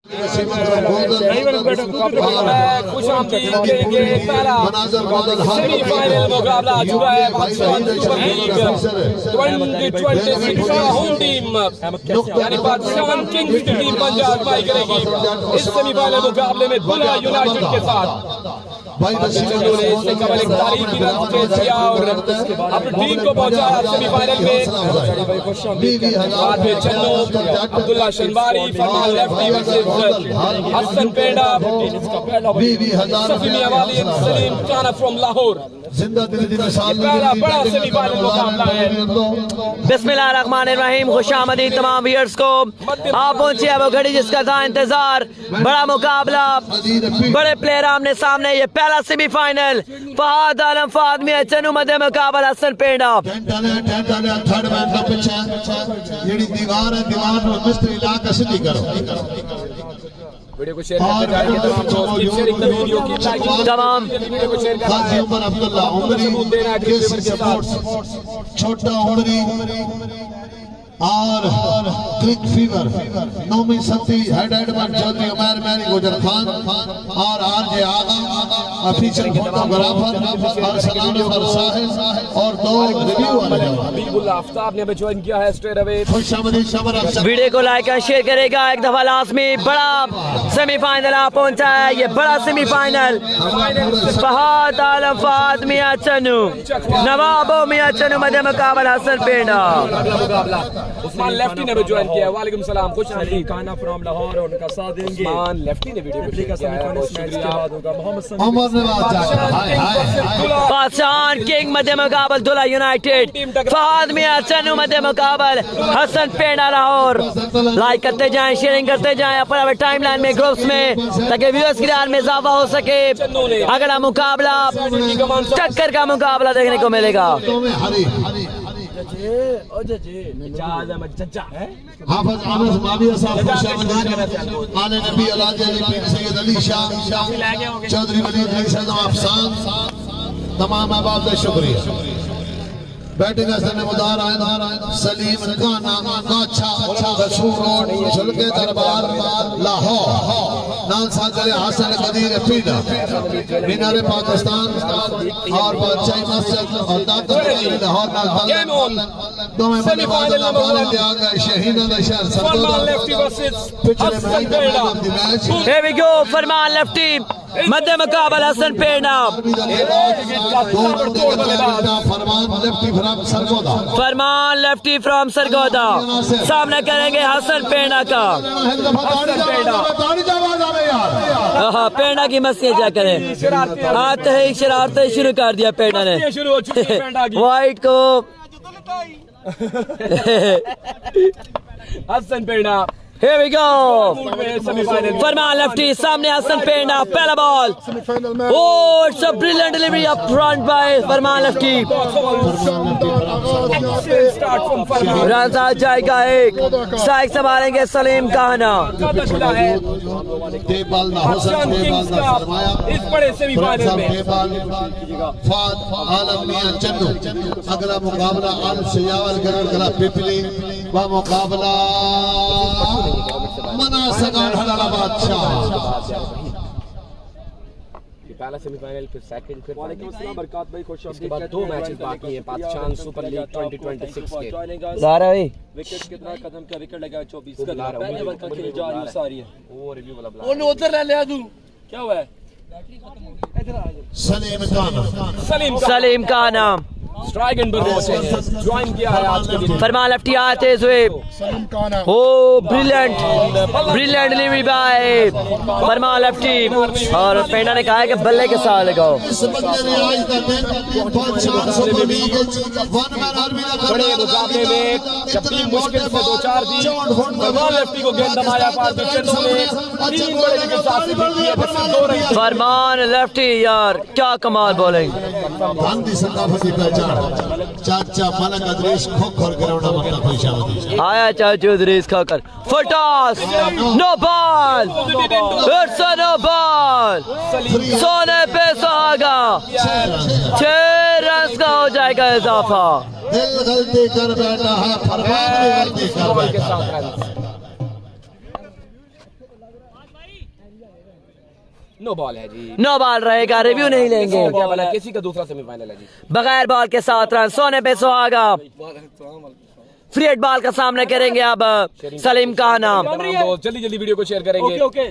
Semifinal मुकाबला आ चुका है पाकिस्तान सुपर लीग 2026 का होम टीम यानी पाकिस्तान किंग्स की टीम पंजाब फाइट करेगी इस सेमीफाइनल मुकाबले में दुला यूनाइटेड के साथ। ने इससे कबल एक तारीखी रन चेज किया और अपनी टीम को पहुंचाया सेमीफाइनल में। बाद में चन्नू, अब्दुल्ला शनवारी, फरमान लेफ्टी वर्सेस हसन पेंडा, सफी मियावाली, सलीम काना फ्रॉम लाहौर। पहला बड़ा सेमीफाइनल मुकाबला है। बिस्मिल्लाहिर्रहमानिर्रहीम, खुशामदीद तमाम व्यूअर्स को। आप पहुंचे वो घड़ी जिसका था इंतजार, बड़ा मुकाबला, बड़े प्लेयर आमने सामने। ये पहला सेमीफाइनल, फहाद आलम फहाद मियां चन्नू मध्य मुकाबला हसन पेंडा। वीडियो को शेयर करते जाइए तमाम दोस्त, keep sharing the video, keep liking तमाम वीडियो को शेयर करना है। अब्दुल्ला उमरी देना के साथ छोटा उमरी और क्रिक फीवर नौमी सती हेड एडमंड चौधरी उमर मैरी गुजर खान और आरजे आगा फीचर फोटोग्राफर और सलाम पर साहिब और दो रिव्यू वाले हबीबुल्लाह आफ्ताब ने भी ज्वाइन किया है स्ट्रेट अवे। वीडियो को लाइक और शेयर करेगा एक दफा लाजमी। बड़ा सेमीफाइनल आ पहुंचा है, ये बड़ा सेमीफाइनल। फहाद आलम फहाद मियां चन्नू, नवाबो मियां चन्नू मध्य मुकाबला हसन पेंडा। उस्मान लेफ्टी ने भी ज्वाइन किया है। वालेकुम सलाम, खुश रहिए। काना फ्रॉम लाहौर और उनका साथ देंगे। उस्मान लेफ्टी ने वीडियो को शेयर किया है। पाकिस्तान किंग मध्य मुकाबल दुला यूनाइटेड, फहाद मियां चन्नू मध्य मुकाबल हसन पेंडा लाहौर। लाइक करते जाएं, शेयरिंग करते जाएं अपने टाइमलाइन में, ग्रुप्स में, ताकि व्यूअर्स की रात में इजाफा हो सके। अगला मुकाबला टक्कर का मुकाबला देखने को मिलेगा। हाफिज आनस माविया साहब खुशामदीद, आले नबी अलाजा अली पीर सैयद अली शाह चौधरी वलीद सैयद अफसान, तमाम अहबाब का शुक्रिया। बैटिंग मुदार सलीम काना काछा गसूर रोड झुलके दरबार लाहौर नाल सागर हसन कदीर पीडा मीनार पाकिस्तान और बादशाही मस्जिद और दादर लाहौर नाल दोवें सेमीफाइनल में शहीद शहर Farman Lefty versus Hasan Penda. Here we go, Farman Lefty मध्य मुकाबला हसन पेंडा। फरमान लेफ्टी फ्रॉम सरगोदा सामना करेंगे हसन पेंडा का। पेंडा की मस्ती क्या करें, आते ही शरारतें शुरू कर दिया पेंडा ने। वाइट को Hasan Penda. Here we go, Farman Lefty सामने हसन पेंडा। पहला ball, oh it's a brilliant delivery up front by Farman Lefty. Run आ जाएगा एक, स्ट्राइक संभालेंगे सलीम काना। इस बड़े सेमीफाइनल में अगला मुकाबला आल सियावल गला पिपली व मुकाबला मना सगान हलाला बादशाह। पहला सेमीफाइनल फिर सेकंड फिर बरकत भाई खुश इसके बाद दो मैचेस बाकी हैं पाकिस्तान सुपर लीग 2026 के। लारा भाई विकेट कितना कदम का विकेट लगा 24 का पहले ओवर का खेल जा रही सारी है। वो रिव्यू वाला वो उधर ले ले तू क्या हुआ है। सलीम काना स्ट्राइक एंड बॉल से ज्वाइन किया है आज के दिन। फरमान लेफ्टी आते हुए, ओ ब्रिलियंट डिलीवरी बाय फरमान लेफ्टी। और पेंडा ने कहा है कि बल्ले के साथ लगाओ। बड़े मुकाबले में जब टीम मुश्किल से 2-4 थी, फरमान लेफ्टी को गेंद दबाया फरमान लेफ्टी। यार क्या कमाल बॉलिंग। चाचा मलक अदरीस खोखर ग्राउंड में खुशामदी आया चाचा अदरीस खोखर फटास no ball, it's a no ball. सोने पे सुहागा 6 रन का हो जाएगा इजाफा। दिल गलती कर बैठा है, फरमान भी गलती कर बैठा है। नो बॉल है जी। नो बॉल रहेगा, रिव्यू नहीं लेंगे। क्या बोला, किसी का दूसरा सेमीफाइनल है जी। बगैर बॉल के 7 रन, सोने पे सुहागा। फ्री हिट बॉल का सामना करेंगे अब सलीम खाना। जल्दी जल्दी वीडियो को शेयर करेंगे। ओके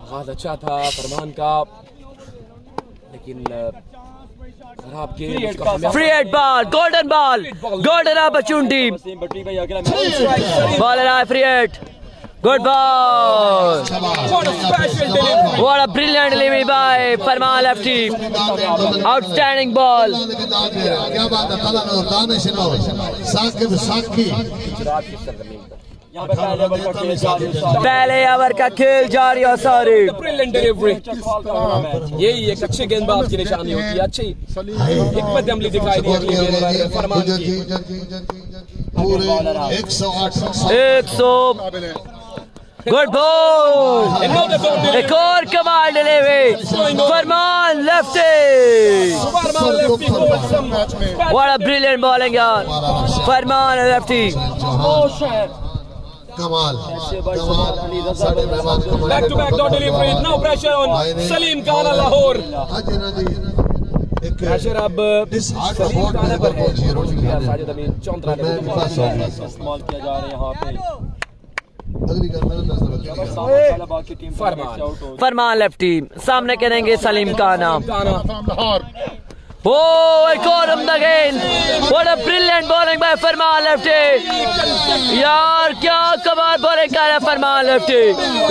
आगाज अच्छा था फरमान का, लेकिन खराब के free hit ball, golden ball, golden opportunity. Waseem Bhatti भाई अगला मैच बॉलर आए free hit, good ball. What a brilliant delivery by Farman Lefty, outstanding ball. क्या बात है, तला दानिश साकिब साकी। यहाँ पे पहले ओवर का खेल जारी है। पहले ओवर का खेल जारी और सारी। ब्रिलियंट डिलीवरी, यही एक अच्छे गेंदबाज की निशानी होती है। अच्छी हिकमत अमली दिखाई दी अगली गेंद पर फरमान की। पूरे 108 100 गुड बॉल। एक और कमाल delivery Farman lefty. What a brilliant bowling यार, फरमान लेफ्टी। कमाल back to back dot delivery, no pressure on Saleem Khan Lahore. Pressure अब सलीम खान पर है। साजिद अमीन चौंतरा इस्तेमाल किया जा रहा है यहाँ पे। बाकी टीम फरमान लेफ्टी, सामने करेंगे सलीम खाना। Oh, एक और उम्दा गेंद। What a brilliant bowling by Farman lefty. यार क्या कमाल बॉलिंग कर रहा है फरमान लेफ्टी,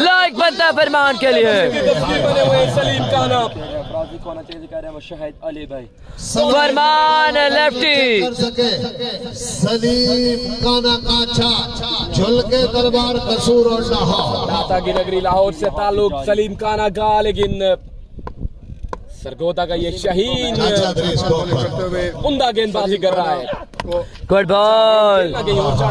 लाइक बनता है फरमान के लिए। बने हुए सलीम खान शहीद अली भाई फरमान लेफ्टी। सलीम खाना काछा झुल के दरबार कसूर और लाहौर। दाता की नगरी लाहौर से ताल्लुक सलीम खाना का, लेकिन सरगोदा का ये शहीन उम्दा गेंदबाजी कर रहा है। गुड बॉल,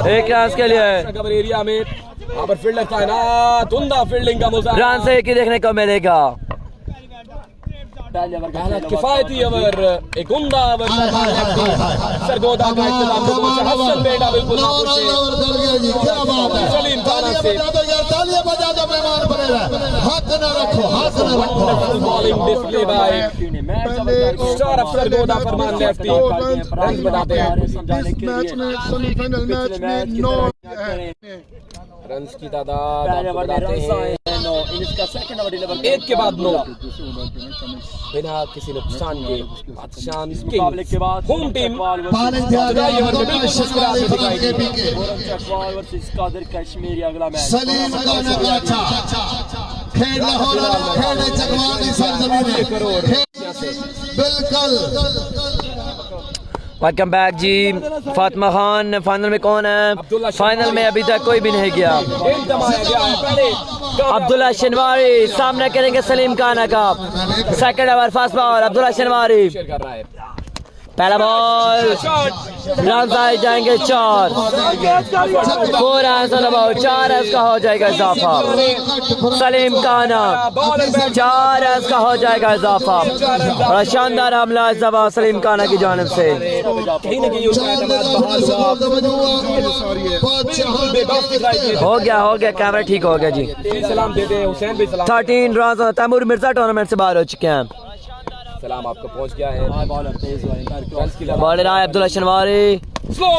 एक रन के लिए। कवर एरिया में यहाँ पर फील्डर तैनात, उम्दा फील्डिंग का मुजाहरा। रन से एक ही देखने को मिलेगा। पहला किफायती ओवर, एक उम्दा ओवर सरगोदा का इख्तिताम हसन बेटा बिल्कुल सलीम खान से। तालियां बजा दो, मेहमान बने रहे। हाथ न रखो, हाथ न रखो। Bowling display by star of Sargodha Farman Lefty. Run बनाते हैं समझाने के लिए रन्स की तादाद आपको बताते हैं, एक के बाद 9 बिना किसी नुकसान के। मुकाबले के बाद होम टीम कश्मीरी अगला मैच। सलीम खाना काछा खेल लाहौर खेल जगवानी सरजमीन बिल्कुल। वेलकम बैक जी। फातिमा खान फाइनल में कौन है? फाइनल में अभी तक कोई भी नहीं गया। अब्दुल्ला शनवारी सामना करेंगे सलीम खाना का। Second over first ball Abdullah Shinwari. पहला बॉल रन आए जाएंगे 4 4 रन अबाउट 4 रन का हो जाएगा इजाफा। सलीम खाना 4 रन का हो जाएगा इजाफा। बड़ा शानदार हमला इस दफा सलीम खाना की जानिब से। हो गया कैमरा ठीक हो गया जी। 13 रन तैमूर मिर्जा टूर्नामेंट से बाहर हो चुके हैं। सलाम आपको पहुंच गया है। बॉलर आए Abdullah शनवारी।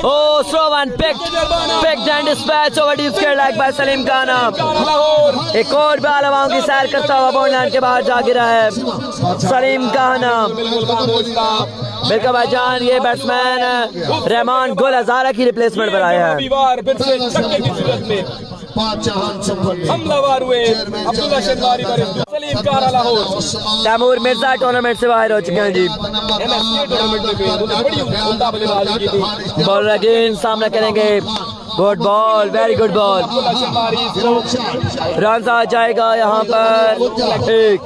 Oh, throw and picked and dispatched over deep square leg by Salim खाना। एक और बाल हवाओं की सैर करता हुआ बॉलर के बाहर जा गिरा है सलीम खाना। बिल्कुल भाईजान, ये बैट्समैन रहमान गुल हजारा की रिप्लेसमेंट पर आया है। हमलावर हुए अब्दुल्ला शनवारी पर सलीम खान लाहौर। तैमूर मिर्जा टूर्नामेंट से बाहर हो चुके हैं जी। बॉलर अगेन सामना करेंगे। Good ball, very good ball. Run आ जाएगा यहाँ पर। एक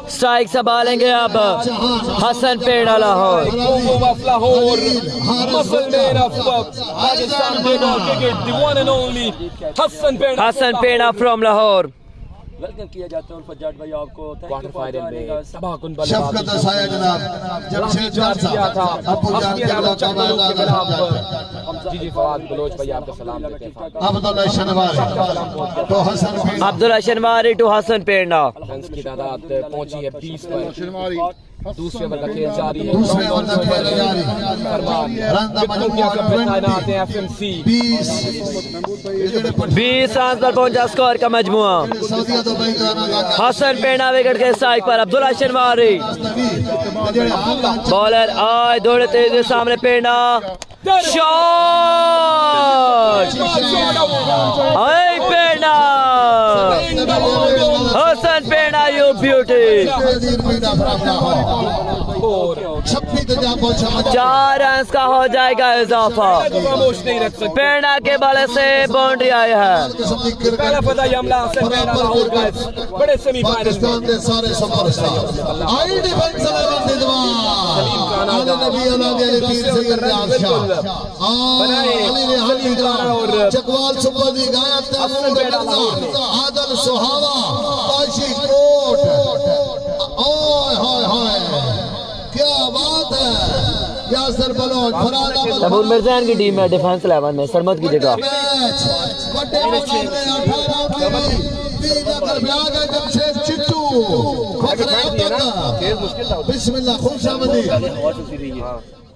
स्ट्राइक संभालेंगे अब हसन पेड़ा लाहौर। हसन पेड़ा फ्रॉम लाहौर। वेलकम किया जाता है उल्फत जाट भाई आपको। क्वार्टर फाइनल में तबाहकुन शफकत दसाया जनाब जमशेद जाट किया था साहब अबू जान के खिलाफ जी फवाद बलोच भाई आपको सलाम देते हैं। अब्दुल्ला शनवारी तो हसन पेंडा अब्दुल्ला शनवारी टू हसन पेंडा। रन्स की तादाद पहुंची है 20 पर। दूसरे ओवर का खेल जारी है। दूसरे ओवर का खेल जारी फरमान रन का दुनिया का तैनात है एफएमसी 20 रन पर पहुंचा स्कोर का मजमुआ। सऊदीया तो भाई गाना हसन पेंडा विकेट के स्ट्राइक पर। अब्दुल्ला शनवारी बॉलर आए दौड़े तेजी सामने पेंडा शॉट आए पेंडा हसन पेंडा यू ब्यूटी। 4 रन का हो जाएगा इजाफा। खामोश नहीं रख सकते। पेंडा के बल्ले से बाउंड्री आई है। पहला फजाई हमला हसन पेंडा लाहौर का बड़े सेमीफाइनल पाकिस्तान के सारे सुपरस्टार आई डिफेंस इलेवन निदवान आले नबी औलाद अली पीर सैयद रियाज शाह अली रिहान और चकवाल सुपर दी गायब आदल सुहावा काशी कोट ओए हाय हाय क्या बात है यासर बलोच फराद तबूल मिर्जान की टीम है डिफेंस 11 में सरमत की जगह। बड़े मुकाबले 18 जमशेद चिट्टू बिस्मिल्लाह खुश आमदी।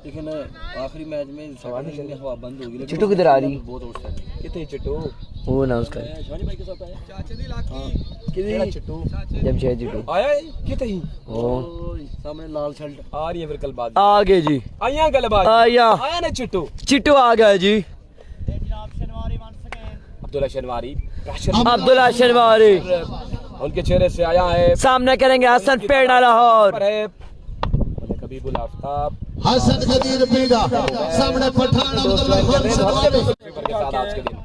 लेकिन आखिरी मैच में हवा बंद हो गई। चिट्टू किधर आ रही? बहुत आउट कितने चिट्टू वो ना उसका शानी भाई के साथ आया कितने चिट्टू जमशेद चिट्टू आया है कितने ओ सामने लाल शर्ट आ रही है फिर कल बाद आगे जी आया कल बाद आया आया ना चिट्टू चिट्टू आ गया जी। अब्दुल्ला शनवारी अब्दुल्ला शनवारी उनके चेहरे से आया है। सामने करेंगे हसन पेंडा लाहौर। कबीबुल आफ्ताब हसन कदीर पेंडा सामने पठान अब्दुल्ला खान सवारी आज के दिन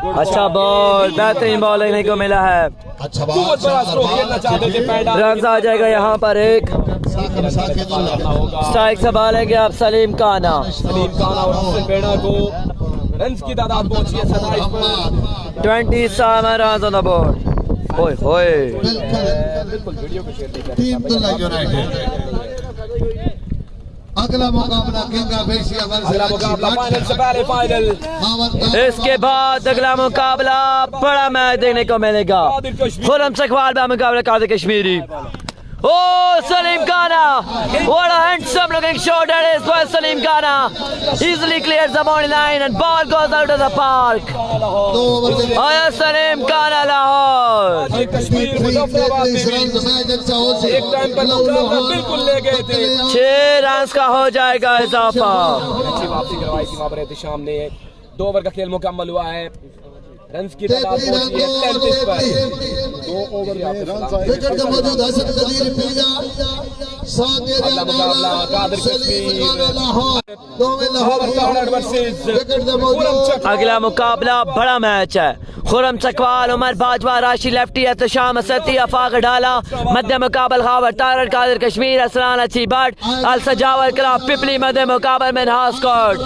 अच्छा बॉल बेहतरीन बॉल देखने को मिला है। अच्छा बहुत बड़ा स्ट्रोक खेलना चाहते थे पेंडा। रन आ जाएगा यहाँ पर एक स्ट्राइक से बॉल है अब सलीम काना। सलीम खान और हसन पेंडा को रन की तादाद पहुंची है 27 पर। 27 रन ऑन द बोर्ड। ओए होए बिल्कुल वीडियो को शेयर नहीं टीम दुल्ला यूनाइटेड अगला मुकाबला किंग ऑफ एशिया अगला मुकाबला फाइनल से पहले फाइनल। इसके बाद अगला मुकाबला बड़ा मैच देखने को मिलेगा। खुरम सकवाल का मुकाबला Qadir Kashmiri. Oh, Salim Khana! What a handsome looking shot that is by Salim Khana. Easily clears the boundary line and ball goes out of the park. Aya Salim Khana Lahore. Kashmir Muzaffarabad में भी एक टाइम पर मुकाबला बिल्कुल ले गए थे। 6 रन का हो जाएगा इजाफा। अच्छी वापसी करवाई थी बाबर एहतिशाम ने। 2 ओवर का खेल मुकम्मल हुआ है। रन की तादाद पहुंची है 33 पर। 2 ओवर में विकेट का मौजूद हसन कदीर पेंडा अगला मुकाबला कादिर कश्मीर अगला मुकाबला बड़ा मैच है। खुरम चकवाल उमर बाजवा राशि लेफ्टी एहतशाम असदी अफाक डाला मध्य मुकाबल खावर तारर कादिर कश्मीर असलान अच्छी बाट अल सजावर क्राफ पिपली मध्य मुकाबल में हास्कॉट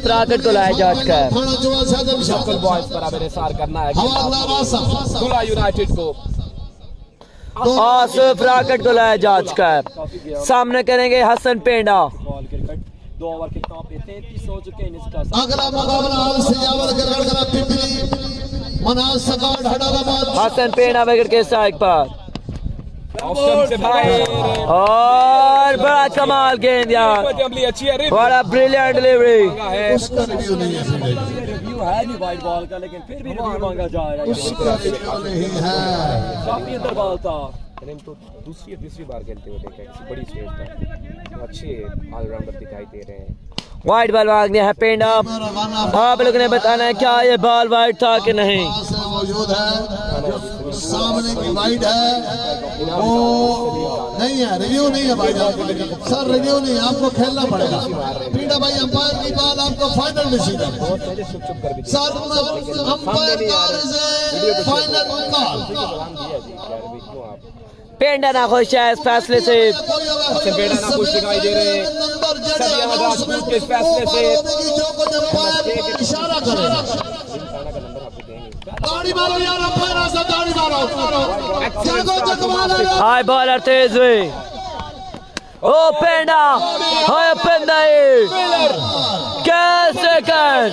प्राकट को लाया जाट का बॉयज पर अब इंसार करना है दुला यूनाइटेड को। प्राकट को लाया जाट का सामने करेंगे हसन पेंडा। 2 ओवर के टॉप पे 33 हो चुके हैं इसका। अगला मुकाबला अल सजावर गढ़गढ़ पिपली मनाज सकाट हैदराबाद हसन पेंडा विकेट के स्ट्राइक पर से और बड़ा कमाल गेंद यार। अच्छी है बड़ा ब्रिलियंट डिलीवरी। उसका रिव्यू नहीं है रिव्यू है नहीं वाइड बॉल का लेकिन फिर भी रिव्यू मांगा जा रहा है। उसका रिव्यू नहीं है काफी अंदर बॉल था। तो दूसरी तीसरी बार खेलते हुए देखा किसी बड़ी स्टेज पर अच्छे ऑलराउंडर दिखाई दे रहे हैं। वाइड बॉल मांग दिया है पेंडा। आप लोग ने बताना है क्या ये बॉल वाइड था कि नहीं। मौजूद है सामने की वाइड है वो नहीं है रिव्यू नहीं है भाई सर रिव्यू नहीं आपको खेलना पड़ेगा। पीड़ा भाई अंपायर की बात आपको final decision sir umpire final call. Penda ना खुश है इस फैसले से। पेंडा ना खुश दिखाई दे रहे हैं सभी राजपूत के इस फैसले से। इशारा करें ताड़ी मारो यार, अपना सा ताड़ी मारो। जागो चकवाला। हाय बॉलर तेज हुई। ओ पेंडा, हाय पेंडा कैसे कर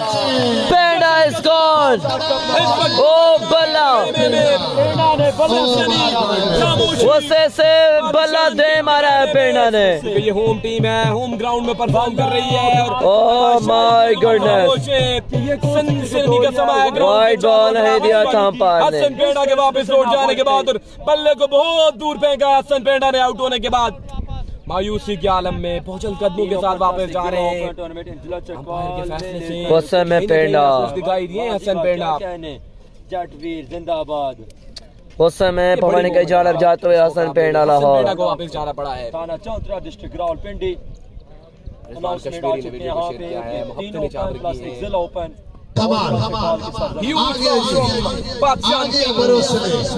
पेंडा स्कोर। ओ बल्ला उसे से बल्ला दे मारा है पेंडा ने। ये होम टीम है, होम ग्राउंड में परफॉर्म कर रही है और oh my goodness, wide ball है दिया था अंपायर ने। हसन पेंडा के वापस लौट जाने के बाद और बल्ले को बहुत दूर फेंका हसन पेंडा ने आउट होने के बाद। मायूसी के आलम में पहुंचल कदमों के साथ वापस जा रहे हैं। अंपायर के फैसले से उस समय पेंडा दिखाई दिए हसन पेंडा। जटवीर जिंदाबाद। उस समय पवन के जाल जाते हुए हसन पेंडा लाहौर। पेंडा को वापस जाना पड़ा है। थाना चौधरा डिस्ट्रिक्ट रावलपिंडी। कश्मीरी ने वीडियो को शेयर किया है। मोहब्बत ने चादर की है। जिला ओपन कमाल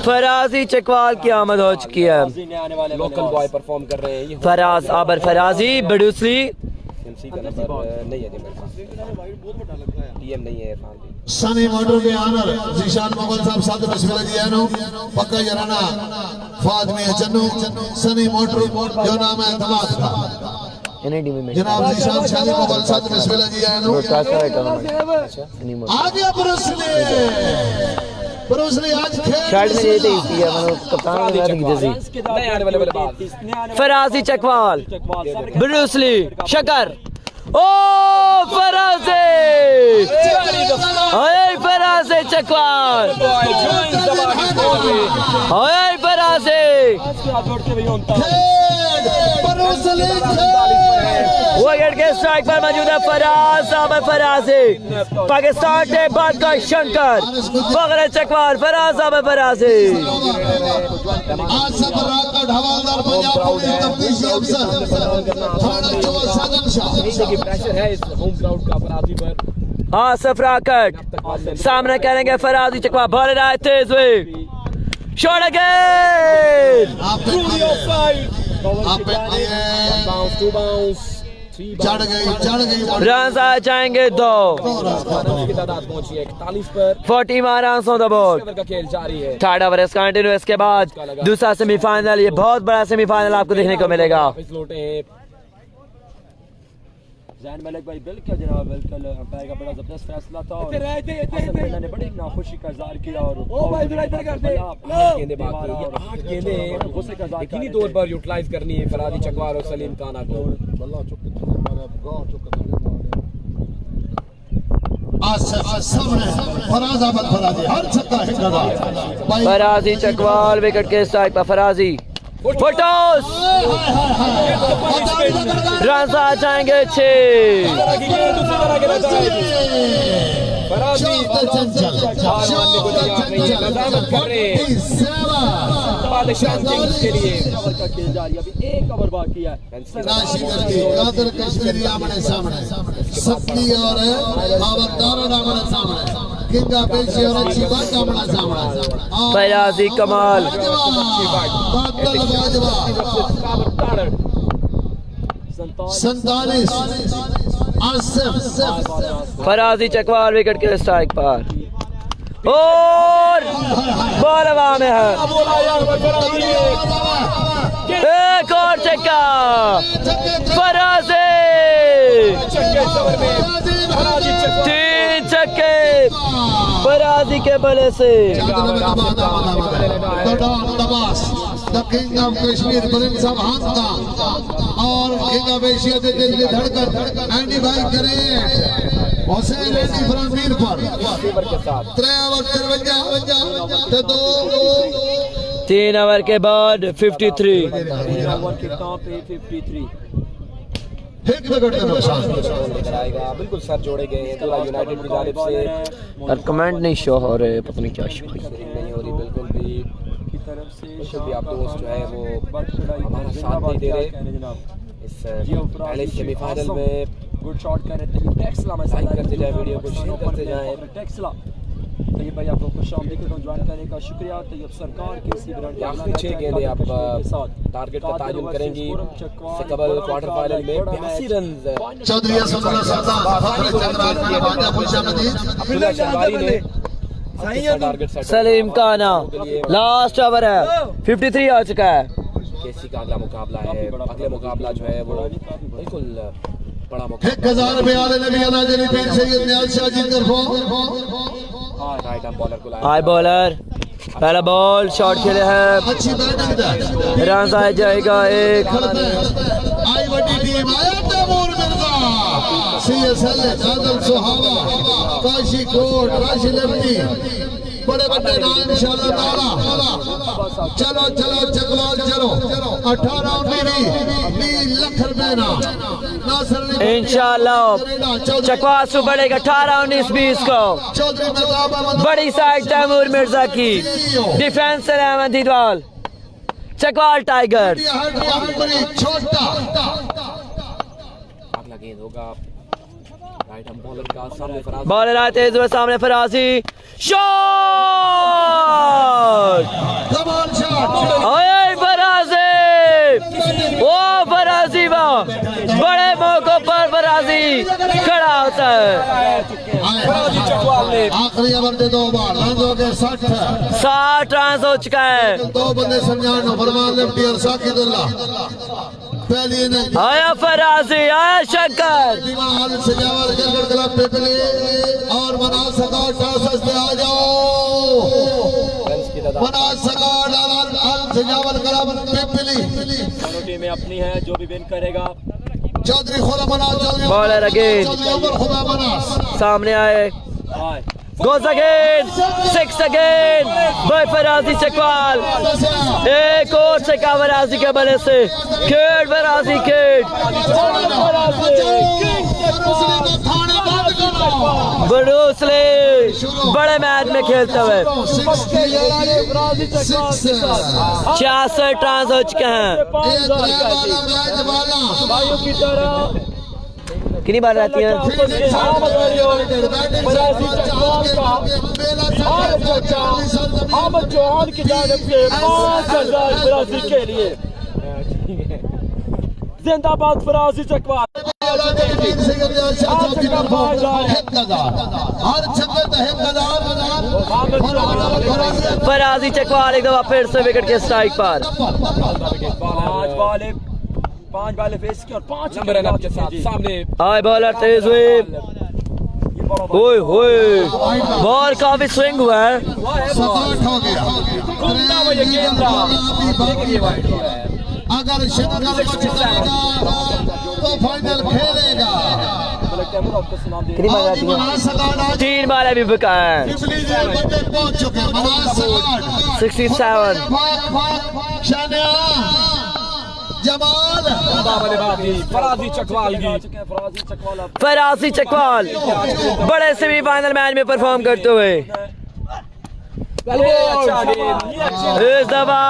फराजी चकवाल की आमद हो चुकी है। लोकल बॉय परफॉर्म कर रहे हैं। फराज आबर फराजी बडूसली एमसी का नंबर नहीं है जी मेरे पास, टीएम नहीं है इरफान भी। सनी मोटर के आनर जीशान मोगल साहब साथ बिस्मिल्लाह जी आनो पक्का यराना फादमी चन्नू सनी मोटर जो नाम है धमाक का जनाब जीशान शादी मोगल साथ बिस्मिल्लाह जी आनो। आ गया ब्रूसली आज खेल शर्ट में ये थी कि मतलब कप्तान की जैसी नहीं आने वाले बात। फराजी चकवाल ब्रूसली शकर। ओ फराजी हाय फराजी चकवाल हाय फराजी वो गेट के स्ट्राइक पर मौजूद है फराज आबर फराजी। पाकिस्तान के बाद का शंकर फखर चकवाल फराज आबर फराजी। आज सब रात का हवालदार पंजाब पुलिस तफ्तीशी अफसर थाना चौधरी साजन शाह प्रेशर है इस होम ग्राउंड का फराजी पर। हाँ सफरा कट सामने करेंगे फराजी चकवाल बॉल आए तेज हुए शॉट अगेन। चढ़ गई रन आ जाएंगे 2 की तादाद पहुंची है 41 पर। 41 रन ऑन द बोर्ड। का खेल जारी है। थर्ड ओवर इस कंटिन्यू। इसके बाद दूसरा सेमीफाइनल, ये बहुत बड़ा सेमीफाइनल आपको देखने को मिलेगा। वापस लौटे हैं जैन मलिक भाई बिल्कुल जनाब बिल्कुल अंपायर का बड़ा जबरदस्त फैसला था और हसन पेंडा ने बड़ी नाखुशी का इजहार किया और गेंदे बाकी ये 8 गेंदें यकीनी तौर पर यूटिलाइज करनी है फराजी चकवाल और सलीम काना को। फराजी चकवाल विकेट के स्ट्राइक पर फराजी फुटोस रन आ जाएंगे 6। के लिए का खेल जारी अभी 1 ओवर बाकी है। कादर कश्मीरी आमने सामने सत्ती और आवतारा आमने सामने किंगा पेशी और अच्छी बात आमने सामने फराजी कमाल संतालीस फराजी चकवाल विकेट के स्ट्राइक पर और बॉल हवा में है। एक और चक्का फराजी 3 छक्के फराजी के बल्ले से। The king of Kashmir Prince of हांगा और किंग ऑफ एशिया के दिल्ली धड़कन एंडी भाई करें Hussain Andy from Mirpur 3 over के बाद 53 एक विकेट का नुकसान लेकर आएगा। बिल्कुल सर जोड़े गए हैं दुला यूनाइटेड की जानिब से और कमेंट नहीं शो हो रहे, पता नहीं क्या शो नहीं हो रही बिल्कुल भी आप दोस्त जो है वो हमारा साथ नहीं दे रहे इस पहले सेमीफाइनल में। गुड शॉट कर रहे थे टेक्सला में लाइक करते जाए, वीडियो को शेयर करते जाए। टेक्सला तैयब भाई आपको खुशामदीद ज्वाइन करने का शुक्रिया। तैयब सरकार के इसी आखिरी 6 गेंदें आप टारगेट का ताजुल करेंगी। इससे कबल क्वार्टर फाइनल में 82 run Chaudhary target set Saleem Khan last over है 53 आ चुका है। केसी का अगला मुकाबला है, अगले मुकाबला जो है वो बिल्कुल बड़ा मुकाबला। 1000 रुपए आले नबी अलाजली पीर सैयद नियाज शाह जी तरफों राइट आर्म बॉलर को लाया। हाई बॉलर पहला बॉल शॉट खेले हैं, अच्छी बैटिंग है। रन आ जाएगा एक। आई बड़ी टीम आया तैमूर मिर्जा, सीएसएल आदम सुहावा, काशी कोट, राशिद अब्दी, बड़े बड़े नाम इंशाअल्लाह ताला। चलो चलो चकवाल चलो 18 लाख रुपए ना नासर ने इंशाल्लाह चकवाल से बढ़ेगा 18-19-20 को। चौधरी मेहताब अहमद बड़ी साइड तैमूर मिर्जा की, डिफेंस से अहमद दीवाल, चकवाल टाइगर। छोटा अगला गेंद होगा राइट आर्म बॉलर का, सामने फराज बॉलर आते हुए सामने फराजी शॉट, कमाल शॉट। ओए फराजी, वो फराजी वाह, बड़े मौकों पर फराजी खड़ा होता है। फराजी चकवाल ने आखिरी ओवर दे 2 बार रन हो गए 60 रन हो चुका है। 2 बंदे संजान फरमान लेफ्टी और साकिदुल्लाह पहली ने आया फराजी, आया शंकर, हाल सजावल गलगल क्लब पे प्ले और मना सका टॉस पे आ जाओ। रन्स की तादाद मना सका हाल सजावल क्लब पे प्ले दोनों टीमें अपनी है, जो भी विन करेगा चौधरी खुदा मना चौधरी बॉलर अगेन चौधरी उमर खुदा मना सामने आए, हाय goes again, 6 again by फराजी Chakwal. एक और छक्का फराजी के बल्ले से, खेड़ फराजी खेड़, बड़ोसले बड़े मैच में खेलते हुए 66 रन हो चुके हैं। भाइयों की तरह कितनी बार रहती है? अहमद चौहान की जानिब से 5000 फराजी के लिए। जिंदाबाद फराजी चकवाल। हर फराजी चकवाल एक दफा फिर से विकेट के स्ट्राइक पर। 5 बालें फेस की और 5 नंबर रन के साथ सामने हाई बॉलर तेज हुई, ओए होए बॉल काफी स्विंग हुआ है। 67 हो गया। अगर शिवगढ़ बचेगा तो फाइनल खेलेगा। कितनी बार रहती है? 3 बार अभी बिका है। पहुंच चुके 67 जमाल फराजी चकवाल की फराजी चकवाल बड़े सेमीफाइनल मैच में परफॉर्म करते हुए इस दफा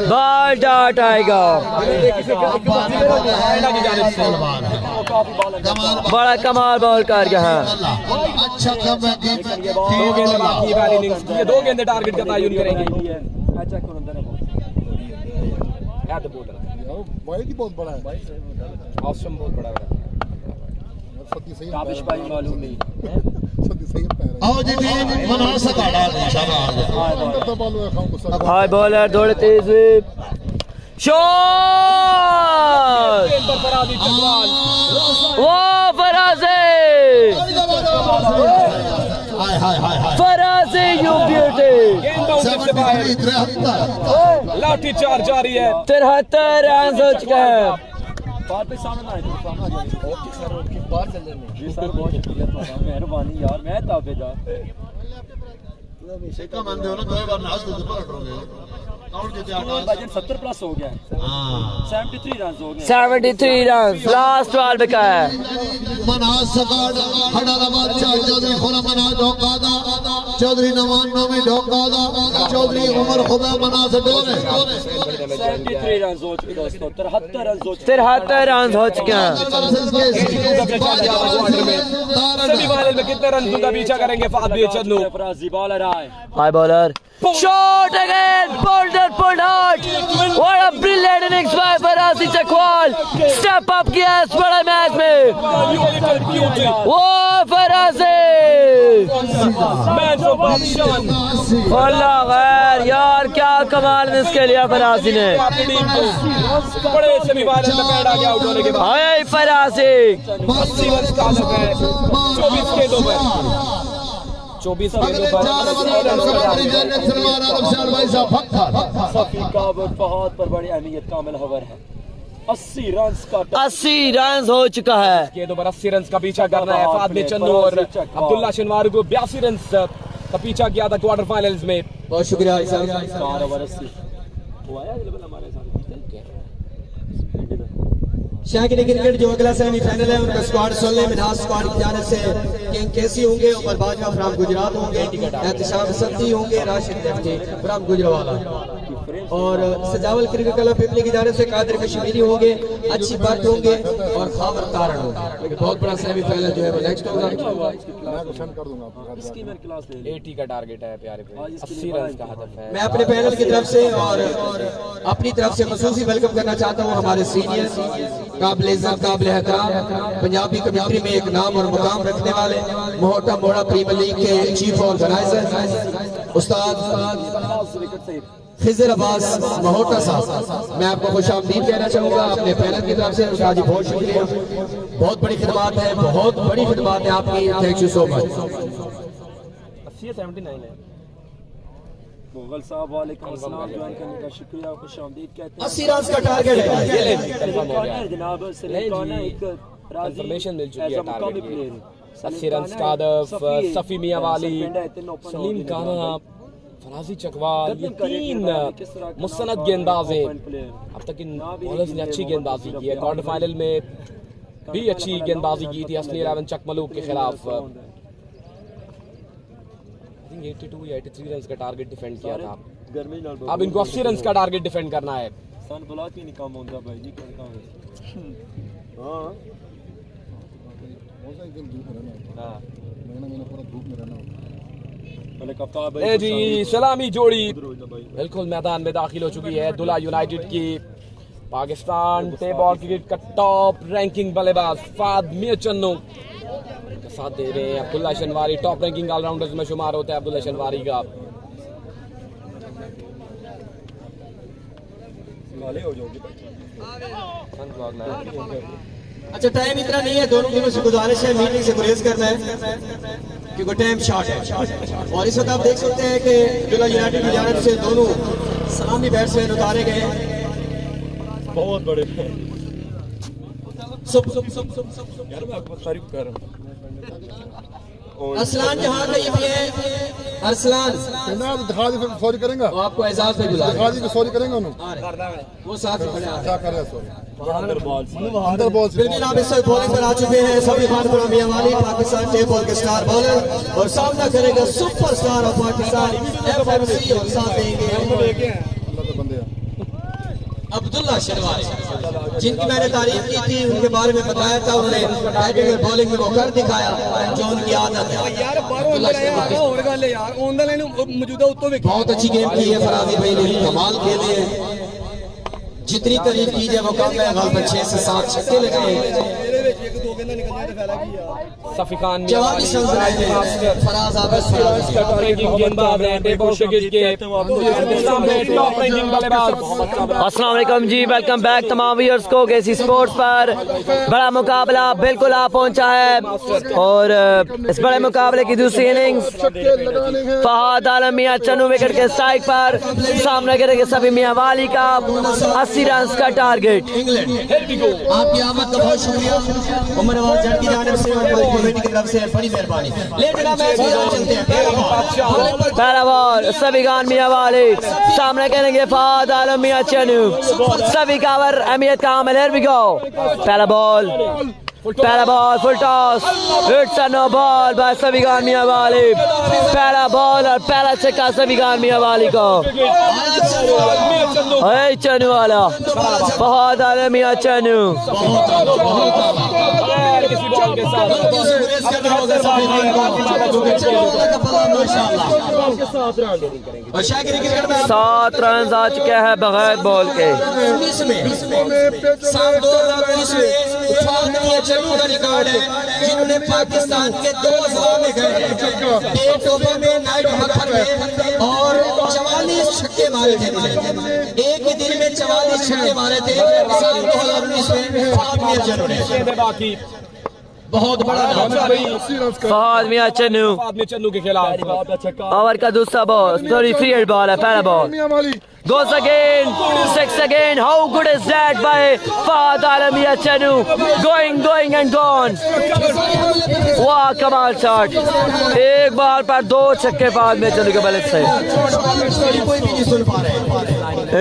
बॉल डॉट आएगा। बड़ा कमाल बॉल कर गया है। अच्छा दो गेंदें बाकी है पहली इनिंग्स की, ये 2 गेंदें टारगेट का तयन करेंगे। बहुत बड़ा है ऑप्शन बहुत बड़ा है। काबिश भाई मालूम नहीं आओ जी टीम मना सकाड़ा शाबाश। हाई बॉलर दौड़े तेज हुई, शॉट, फराजी चकवाल वो फराजी हाय हाय हाय हाय फराजी यू ब्यूटी। गेंदबाजी से बाहर 73 लाठी चार्ज जारी है। 73 रन हो चुके हैं। बात पे सामने ना आए तो सामने आ जाए। ओके सर, ओके बाहर चल जाने। जी सर, बहुत शुक्रिया तुम्हारा, मेहरबानी यार, मैं ताबेदार। शेखा मानते हो ना, 2 बार नाच तो पकड़ रहे हो काउंट के भाईजान 70 प्लस हो गया है। 73 रन हो गए। 73 रन लास्ट बॉल बिका है। मनाज सकाड़ हैदराबाद चौधरी खुदा मनाज ढोकादा चौधरी नवान नोमी ढोकादा चौधरी उमर खुदा मनाज डोरे 73 रन हो चुके दोस्तों, 73 रन हो चुके। 73 रन हो चुके हैं। सेमीफाइनल में कितने रन का पीछा करेंगे फाद चन्नू? फराजी बॉलर आए, high bowler shot again, pulled out. What a brilliant innings by फराजी Chakwal, step up किया इस बड़े मैच में। वो फराजी मैच अल्लाह खैर यार, क्या कमाल मिस के लिया फराजी ने। बड़े सेमीफाइनल में पैड आ गया आउट होने के बाद। हाय फराजी 80 रन का हदफ है 24 गेंदों पर। 24 गेंदों पर सफी काबल फहद पर बड़ी अहमियत का अमल हवर है। 80 रन का 80 रन हो चुका है। गेंदों पर 80 रन का पीछा करना है फाद में चन्नू और अब्दुल्ला शनवारी को 82 रन का पीछा किया था क्वार्टर फाइनल्स में। बहुत शुक्रिया भाई साहब। शाकिर क्रिकेट जो अगला सेमीफाइनल है उनका स्क्वाड सुन ले। मिनाज स्क्वाड की जानिब से किंग केसी होंगे, उमर बाजवा फ्राम गुजरात होंगे, एहतिशाम सत्ती होंगे, राशिद नेफ्टी फ्राम गुजरावाला, और सजावल क्रिकेट क्लब पिपली की जानिब से कादिर कश्मीरी होंगे, अच्छी बात होंगे और खाबर कारण होंगे। बहुत बड़ा सेमीफाइनल जो है वो नेक्स्ट होगा। 80 का टारगेट है प्यारे भाई, 80 रन का हदफ है। मैं अपने पैनल की तरफ से और अपनी तरफ से खसूसी वेलकम करना चाहता हूँ हमारे सीनियर काबिल इज्जत काबिल एहतराम पंजाबी कमेंट्री में एक नाम और मुकाम रखने वाले मोहटा मोड़ा प्रीमियर लीग के चीफ ऑर्गेनाइजर उस्ताद खिजर अब्बास महोटा साहब, मैं आपको खुशामदीद कहना चाहूँगा अपने पैनल की तरफ से। उस्ताद जी बहुत शुक्रिया, बहुत बड़ी खिदमत है, बहुत बड़ी खिदमत है आपकी। Thank you so much. 79 है। मुगल साहब वालेकुम अस्सलाम, ज्वाइन करने का शुक्रिया, खुशामदीद कहते हैं। 80 रन का टारगेट है जनाब कंफर्मेशन मिल चुकी है टारगेट की। 80 रन का हदफ सफी मियां वाली, सलीम काना, फराजी चकवाल, ये 3 मुसनद गेंदबाज हैं। अब तक इन बॉलर्स ने अच्छी गेंदबाजी की है। क्वार्टर फाइनल में भी अच्छी गेंदबाजी की थी असली 11 चकमलूक के खिलाफ। 82 या 83 रन का टारगेट डिफेंड किया था। अब इनको 80 रन का टारगेट डिफेंड करना है। सन ब्लॉक ही नहीं काम होता भाई जी, क्या काम है। हां ए जी सलामी जोड़ी बिल्कुल मैदान में दाखिल हो चुकी है। दुला यूनाइटेड की पाकिस्तान टेप बॉल क्रिकेट का टॉप रैंकिंग बल्लेबाज फाद मियां चन्नू का साथ दे रहे हैं अब्दुल्ला शनवारी। टॉप रैंकिंग ऑलराउंडर्स में शुमार होता है अब्दुल्ला शनवारी का। अच्छा टाइम इतना नहीं है, दोनों से गुजारिश है मीटिंग से गुरेज करना है क्योंकि टाइम शॉर्ट है। और इस वक्त आप देख सकते हैं कि दुला यूनाइटेड की जानिब से दोनों सलामी बैट्समैन उतारे गए। बहुत बड़े अरसलान जहाँ का ये भी है, अरसलान दिखा दी सॉरी करेंगे, वो आपको एजाज पे बुला दिखा दी सॉरी करेंगे वो साथ में खड़े हैं। क्या करे सॉरी अंदर बॉल बिल्कुल आप इस वक्त बॉलिंग पर आ चुके हैं सभी खान मियां वाली, पाकिस्तान टेप बॉल के स्टार बॉलर, और सामना करेगा सुपरस्टार ऑफ पाकिस्तान एफएमसी, और साथ देंगे अब्दुल्ला शनवारी, जिनकी मैंने तारीफ की थी, उनके बारे में बताया था, उन्होंने बैटिंग और बॉलिंग में वो कर दिखाया जो उनकी आदत है। बहुत अच्छी गेम की है फराजी भाई ने, कमाल खेले हैं, जितनी तारीफ की जाए वो कम है। गलत 6 से 7 छक्के लगे, सफी खान जवाबी शॉट बनाए थे फराज आबद टॉप रैंकिंग गेंदबाज हैं टेप बॉल क्रिकेट के पाकिस्तान में टॉप रैंकिंग बल्लेबाज। अस्सलाम वालेकुम जी, वेलकम बैक तमाम व्यूअर्स को केसी स्पोर्ट्स पर। बड़ा मुकाबला बिल्कुल आ पहुंचा है और इस बड़े मुकाबले की दूसरी इनिंग्स फहद आलम मियां चन्नू विकेट के स्ट्राइक पर सामने करेंगे सफी मियां वाली का 80 रन का टारगेट। आपकी आमद का बहुत शुक्रिया उमर नवाज जट की जानिब से और कमेटी की तरफ से, बड़ी मेहरबानी। लेकिन मैच की तरफ चलते हैं। पहला बॉल सभी खान मियां वाले, सामने करेंगे फहद आलम मियां चन्नू, सभी कावर अहमियत का आमिल। हियर वी गो, पहला ball full toss, it's a no ball by सभी खान मियां वाले। पहला बॉल और पहला छक्का सभी खान मियां वाली को। चन्नू वाला फहद आलम मियां चन्नू, किसी बॉल के साथ 7 रन आ चुके हैं बगैर बॉल के। फातिमा चन्नू का रिकॉर्ड है जिन्होंने पाकिस्तान के 2 अजला में गए एक ओवर में नाइट मक्खन में और 44 छक्के मारे थे एक ही दिन में 44 छक्के मारे थे साल 2019 में फातिमा चन्नू ने बाकी बहुत बड़ा फहद मियां चन्नू आदमी चन्नू के खिलाफ ओवर का दूसरा ball sorry free hit ball है पहला ball goes again 6 again how good is that by Fahad Alam Mian Channu going and gone वाह कमाल शॉट एक बॉल पर 2 छक्के बाद में चन्नू के बल्ले से कोई भी नहीं सुन पा रहे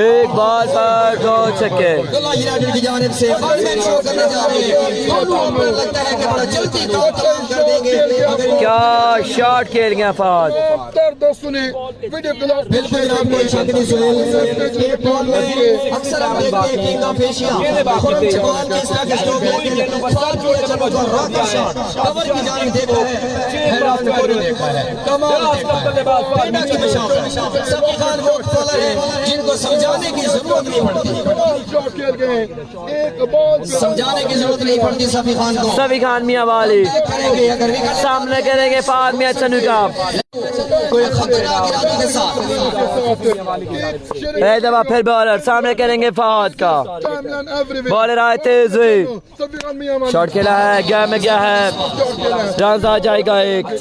एक बॉल पर 2 छक्के यूनाइटेड की जानिब से शो करने जा रहे हैं लगता है कि बड़ा जल्दी कर देंगे क्या शॉट खेल गया फहद बिल्कुल जनाब कोई शक नहीं सुनील एक बॉल में अक्सर हम देखते हैं king of Asia Khurram Chakwal के इस तरह के स्ट्रोक लेकिन फॉल को चलो तो रॉकेट शॉट कवर की जानिब देखा है हैरान में कोई देखा है कमाल पेंडा की मिसाल सभी खान वो बॉलर है जिनको समझाने की जरूरत नहीं पड़ती समझाने की जरूरत नहीं पड़ती सभी खान को सभी खान मियां वाली करेंगे अगर भी सामने करेंगे फहद मियां चन्नू का कोई खतरनाक इरादों के साथ एक दफा फिर बॉलर सामने करेंगे फहद का बॉलर आए तेज हुई शॉट खेला है गया में गया है रन आ जाएगा एक और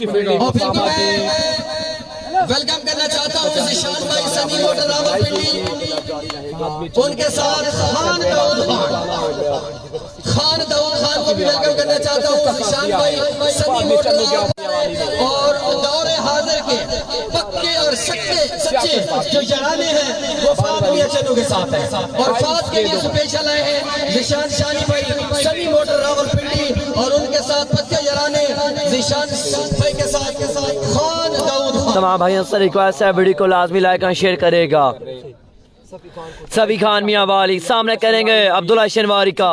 फिर मैं वेलकम करना चाहता हूँ जिशान भाई सनी मोटर रावलपिंडी उनके साथ खान दाऊद खान को भी वेलकम करना चाहता हूँ जिशान भाई सनी मोटर और दौरे हाजिर के पक्के और सच्चे जो जराने हैं वो फातिमा चन्नू के साथ है और फात के लिए स्पेशल आए हैं जिशान शानी भाई सनी मोटर रावलपिंडी और उनके साथ पक्के जराने जिशान भाई के साथ खान दाऊद तमाम भाइयों से रिक्वेस्ट है वीडियो को लाजमी लाइक और शेयर करेगा सभी खान मियां वाली सामने करेंगे अब्दुल्ला शनवारी का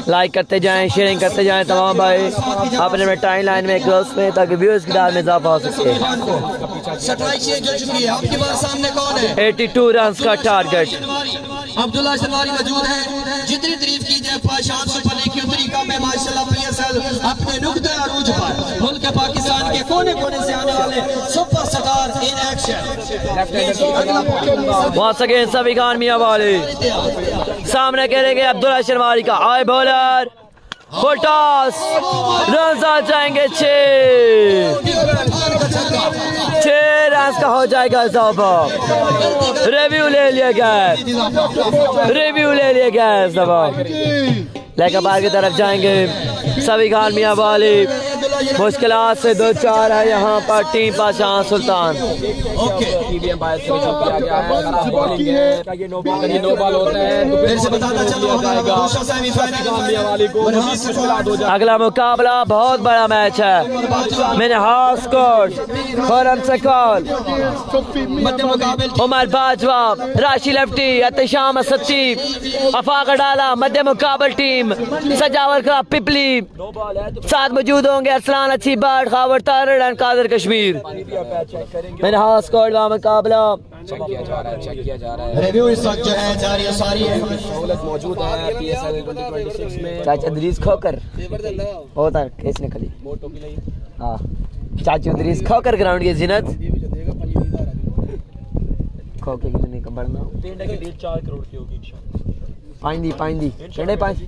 लाइक करते जाएं शेयरिंग करते जाएं तमाम भाई अपने में टाइम लाइन में क्लोज में ताकि व्यूअर्स की दाद में इजाफा हो सके 82 रन का टारगेट अब्दुल्ला शनवारी मौजूद है जितनी तारीफ की जाए पाशान सुपर लीग की उतनी कम है माशाल्लाह पीएसएल अपने नुक्ते अरूज पर मुल्क पाकिस्तान के कोने कोने से आने वाले सुपरस्टार इन एक्शन वहां अगेन सभी खान मियां वाले सामने करेंगे अब्दुल्ला शनवारी का आए बॉलर फुल टॉस रन आ जाएंगे 6 रन का हो जाएगा इजाफा रिव्यू ले लिया गया है सब लेकर बाहर की तरफ जाएंगे सभी खान मियां वाले मुश्किलात से 2-4 है यहाँ पर टीम पाशान सुल्तान अगला मुकाबला बहुत बड़ा मैच है मैंने हाउस कोर्ट खुरम सकौल उमर बाजवा राशि लेफ्टी एहतशाम सत्ती अफाक डाला मध्य मुकाबल टीम सजावर का पिपली साथ मौजूद होंगे अरसलान अच्छी बाट खावर तारड़ एंड कादर कश्मीर मैंने हाउस कोर्ट का मुकाबला चेक किया जा रहा है रिव्यू इस वक्त जो है जारी है सारी है सहूलत मौजूद है पीएसएल 2026 में चाचा दरीज खोकर होता है केस निकली हाँ चाचू दरीज खोकर ग्राउंड की जिन्नत खोके की नहीं का बढ़ना पेंडा की डील 4 करोड़ की होगी इंशाल्लाह पाइंदी पेंडे पाइंदी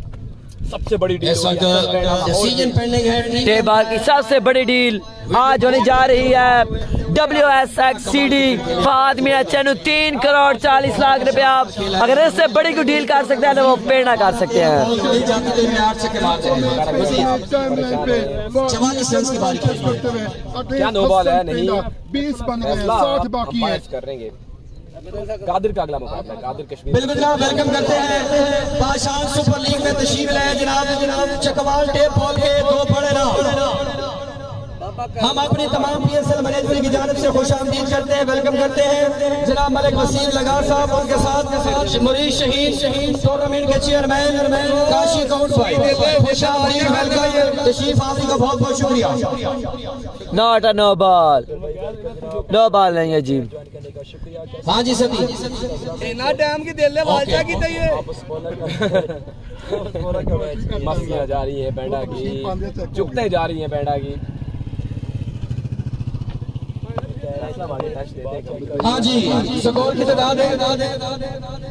सबसे बड़ी डील डिसीजन पेंडिंग है टेबाल की सबसे बड़ी डील आज होने जा रही है WSXCD फहद मियां चन्नू 3 करोड़ 40 लाख रुपया अगर इससे बड़ी कोई डील कर सकते हैं तो वो पेड़ा कर सकते हैं 44 रन की बारी क्या नो बॉल है नहीं 20 बन गए 60 बाकी है करेंगे कादिर का अगला मुकाबला कादिर कश्मीर बिल्कुल जनाब वेलकम करते हैं पाशान सुपर लीग में तशरीफ लाए जनाब चकवाल टेप बॉल के 2 बड़े राउंड हम अपने तमाम पीएसएल मैनेजमेंट की जानिब से खुशामदीद करते हैं वेलकम करते हैं जनाब मलिक वसीम लगार साहब उनके साथ मुरीद शहीद टूर्नामेंट के चेयरमैन काशी काउंट भाई खुशामदीद वेलकम तशरीफ आपकी का बहुत बहुत शुक्रिया नॉट अ नो बॉल नहीं है जी हाँ जी सती ना डैम की दिल वाचा की मस्तियाँ जा रही है बैंडा की, चुकते जा रही हैं बैंडा की। हाँ जी, स्कोर की तादाद है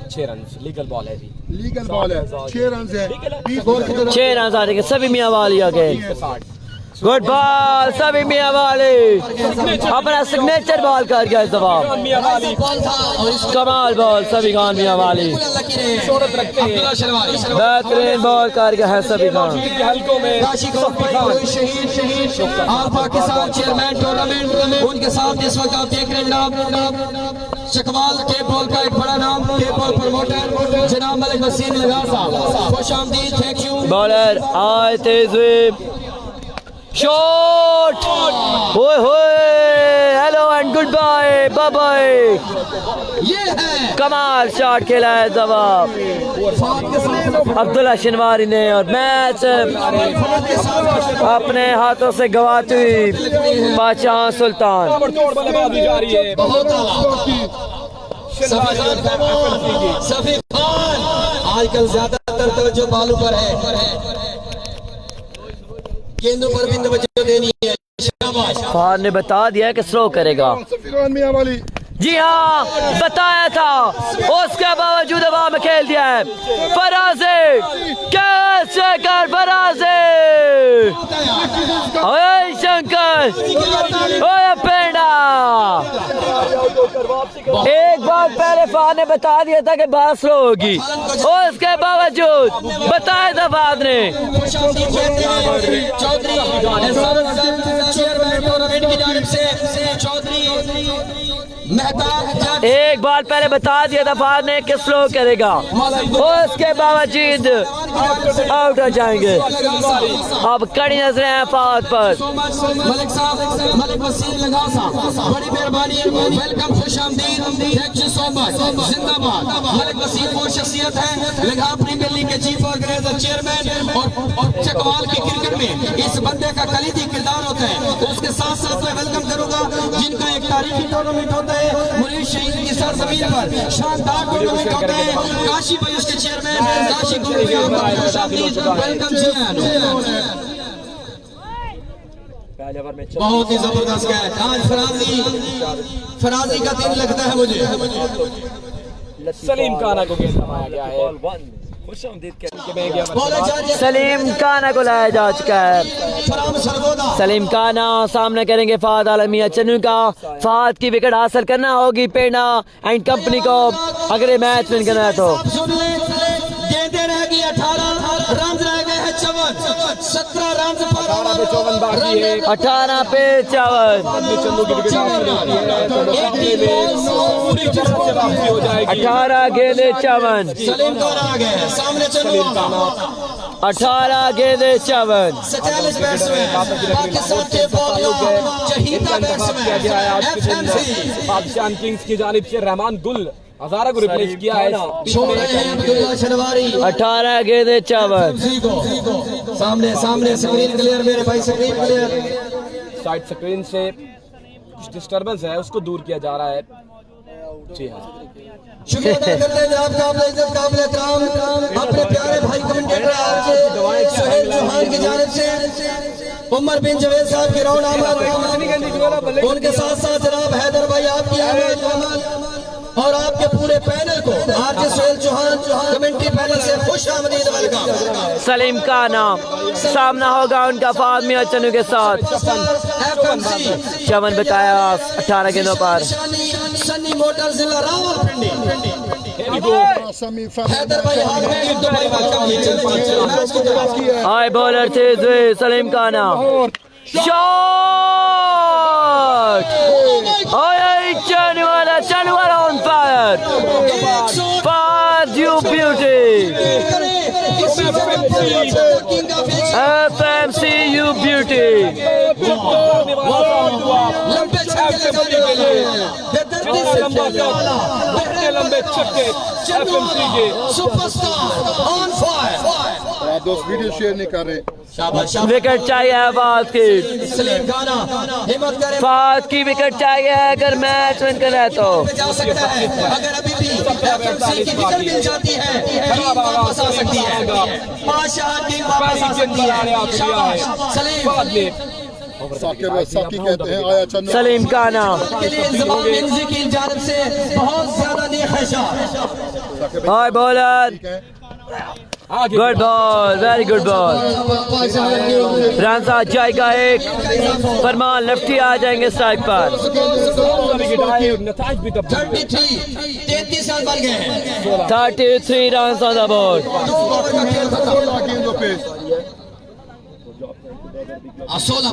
6 रन लीगल बॉल है जी। लीगल बॉल है, 6 रन है। 6 रन आ रहे सभी मियाँ वाली आ गए। 60 गुड बॉल सभी मियाँ वाली अपना सिग्नेचर बॉल कर गया इस दफा। मियाँ वाली कमाल बॉल सभी खान मियाँ वाली शोहरत रखते हैं, बेहतरीन बॉल कर गया है सभी खान। के हल्कों में और पाकिस्तान चेयरमैन टूर्नामेंट उनके साथ इस वक्त आप देख रहे हैं चकवाल के बॉल का एक बड़ा नाम के बॉल प्रमोटर जनाब मलिक वसीम लगा साहब, खुश आमदीद, थैंक यू। बॉलर आए तेज शॉट, होए hello and good bye bye bye. ये है कमाल शॉट खेला है जवाब अब्दुल्ला शनवारी ने और मैच अपने हाथों से गंवाती हुई बादशाह सुल्तान। ताबड़तोड़ बल्लेबाजी जारी है। सफी खान आजकल ज्यादातर तवज्जो बालू पर है, गेंदों पर भी तवज्जो देनी है। शाबाश। फहाद ने बता दिया कि स्लो करेगा। सफीरान मियां वाली जी हाँ बताया था, उसके बावजूद हवा में खेल दिया है। फराजे कैसे कर फराजे, ओए शंकर ओए पेंडा। एक बार पहले फहाद ने बता दिया था कि बात स्लो होगी, उसके बावजूद बताया था फहाद ने। एक बार पहले बता दिया था फहाद ने कि स्लो करेगा, उसके बावजूद आउट हो जाएंगे। अब कड़ी नजरें हैं फहाद पर। मलिक साहब, मलिक वसीम लगा साहब, बड़ी मेहरबानी, वेलकम, खुश आमदीद, थैंक यू सो मच, जिंदाबाद। मलिक वसीम वो शख्सियत है लगा प्रीमियर लीग के चीफ ऑर्गेनाइजर चेयरमैन और चकवाल की क्रिकेट में इस बंदे का कलीदी किरदार होता है। उसके साथ साथ मैं वेलकम करूंगा जिनका एक तारीखी टूर्नामेंट होता है मुरीद शहीद की सरजमीन पर, शानदार टूर्नामेंट होता है। काशी भाई उसके चेयरमैन, काशी को वेलकम जी। बहुत ही जबरदस्त कैच आज फराजी का दिन लगता है मुझे। सलीम खाना को गेंद थमाया गया है। सलीम खाना को लाया जा चुका है। सलीम खाना सामने करेंगे फहाद आलमिया चन्नू का। फहाद की विकेट हासिल करना होगी पेंडा एंड कंपनी को अगर ये मैच विन करना है तो। गेंदें रह गई 18 रन रह गए हैं 54, 17 रन 18 पे 54 बाकी है। 18 पे 54 चंदू की विकेट हासिल होती है तो मुकाबले में पूरी तरह से वापसी हो जाएगी। 18 गेंदे 54, सलीम खान आ गए हैं सामने चन्नू 18 गेंदे 54। 47 बैट्समैन पाकिस्तान के चहीता बैट्समैन एफएमसी पाकिस्तान किंग्स की जानिब से रहमान गुल हजारा को रिप्लेस किया है। छोड़ रहे हैं अब्दुल्ला शनवारी 18 गेंदे 54। सामने सामने स्क्रीन क्लियर मेरे भाई, स्क्रीन क्लियर। साइड स्क्रीन से कुछ डिस्टर्बेंस है उसको दूर किया जा रहा है। जी हाँ शुक्रिया अदा करते हैं जनाब काबिल इज्जत काबिल एहतराम अपने प्यारे भाई कमेंटेटर आरजे सुहेल चौहान की जानिब से उमर बिन जवेद साहब की राउंड आमद, उनके साथ साथ जनाब हैदर भाई आपकी आमद और आपके पूरे पैनल को RJ Suhail Chauhan commentary panel से खुश आमदीद वेलकम। सलीम का नाम सामना होगा उनका फहाद मियां चन्नू के साथ। चमन बताया 18 गेंदों पर। सन्नी मोटर जिला रावलपिंडी हैदर भाई हाई बॉलर तेज हुए सलीम का नाम शॉट चन्नू वाला on fire Fahad you beauty FMC you beauty। लंबे छक्के FMC के सुपरस्टार ऑन फायर। आप दोस्त वीडियो शेयर नहीं कर रहे। विकेट चाहिए है फहाद की। सलीम खाना हिम्मत करें, फहाद की विकेट चाहिए है अगर मैच विन करना है तो। जा सकता है अगर अभी भी FMC की विकेट मिल जाती है, टीम वापस आ सकती है। माशाअल्लाह टीम वापस आ सकती है। शाबाश सलीम। साकी कहते हैं आया चन्नू सलीम काना के लिए इंतजाम मिर्जी की जानिब से बहुत ज्यादा नेक हाय bowler, good ball, very good ball. Run आ जाएगा एक, फरमान लेफ्टी आ जाएंगे स्ट्राइक पर। 33 रन बन गए हैं। 33 रन ऑन द बोर्ड। 16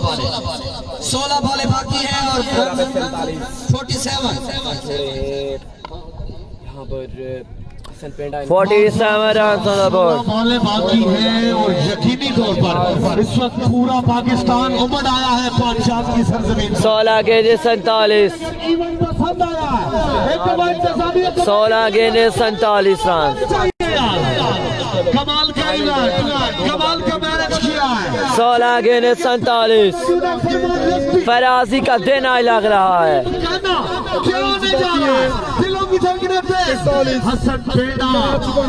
बॉलें बाकी हैं और 47 रन ऑन द बोर्ड। बॉलें बाकी हैं और यकीनी तौर पर इस वक्त पूरा पाकिस्तान उमड़ आया है पांचाल की सरजमीन। 16 गेंदे 47, 16 गेंदे 47 रन। कमाल का कमाल का मैनेज किया है। 16 गेंदे 47। फराजी का दिन आज लग रहा है। दिलों की धड़कनें पे हसन पेड़ा,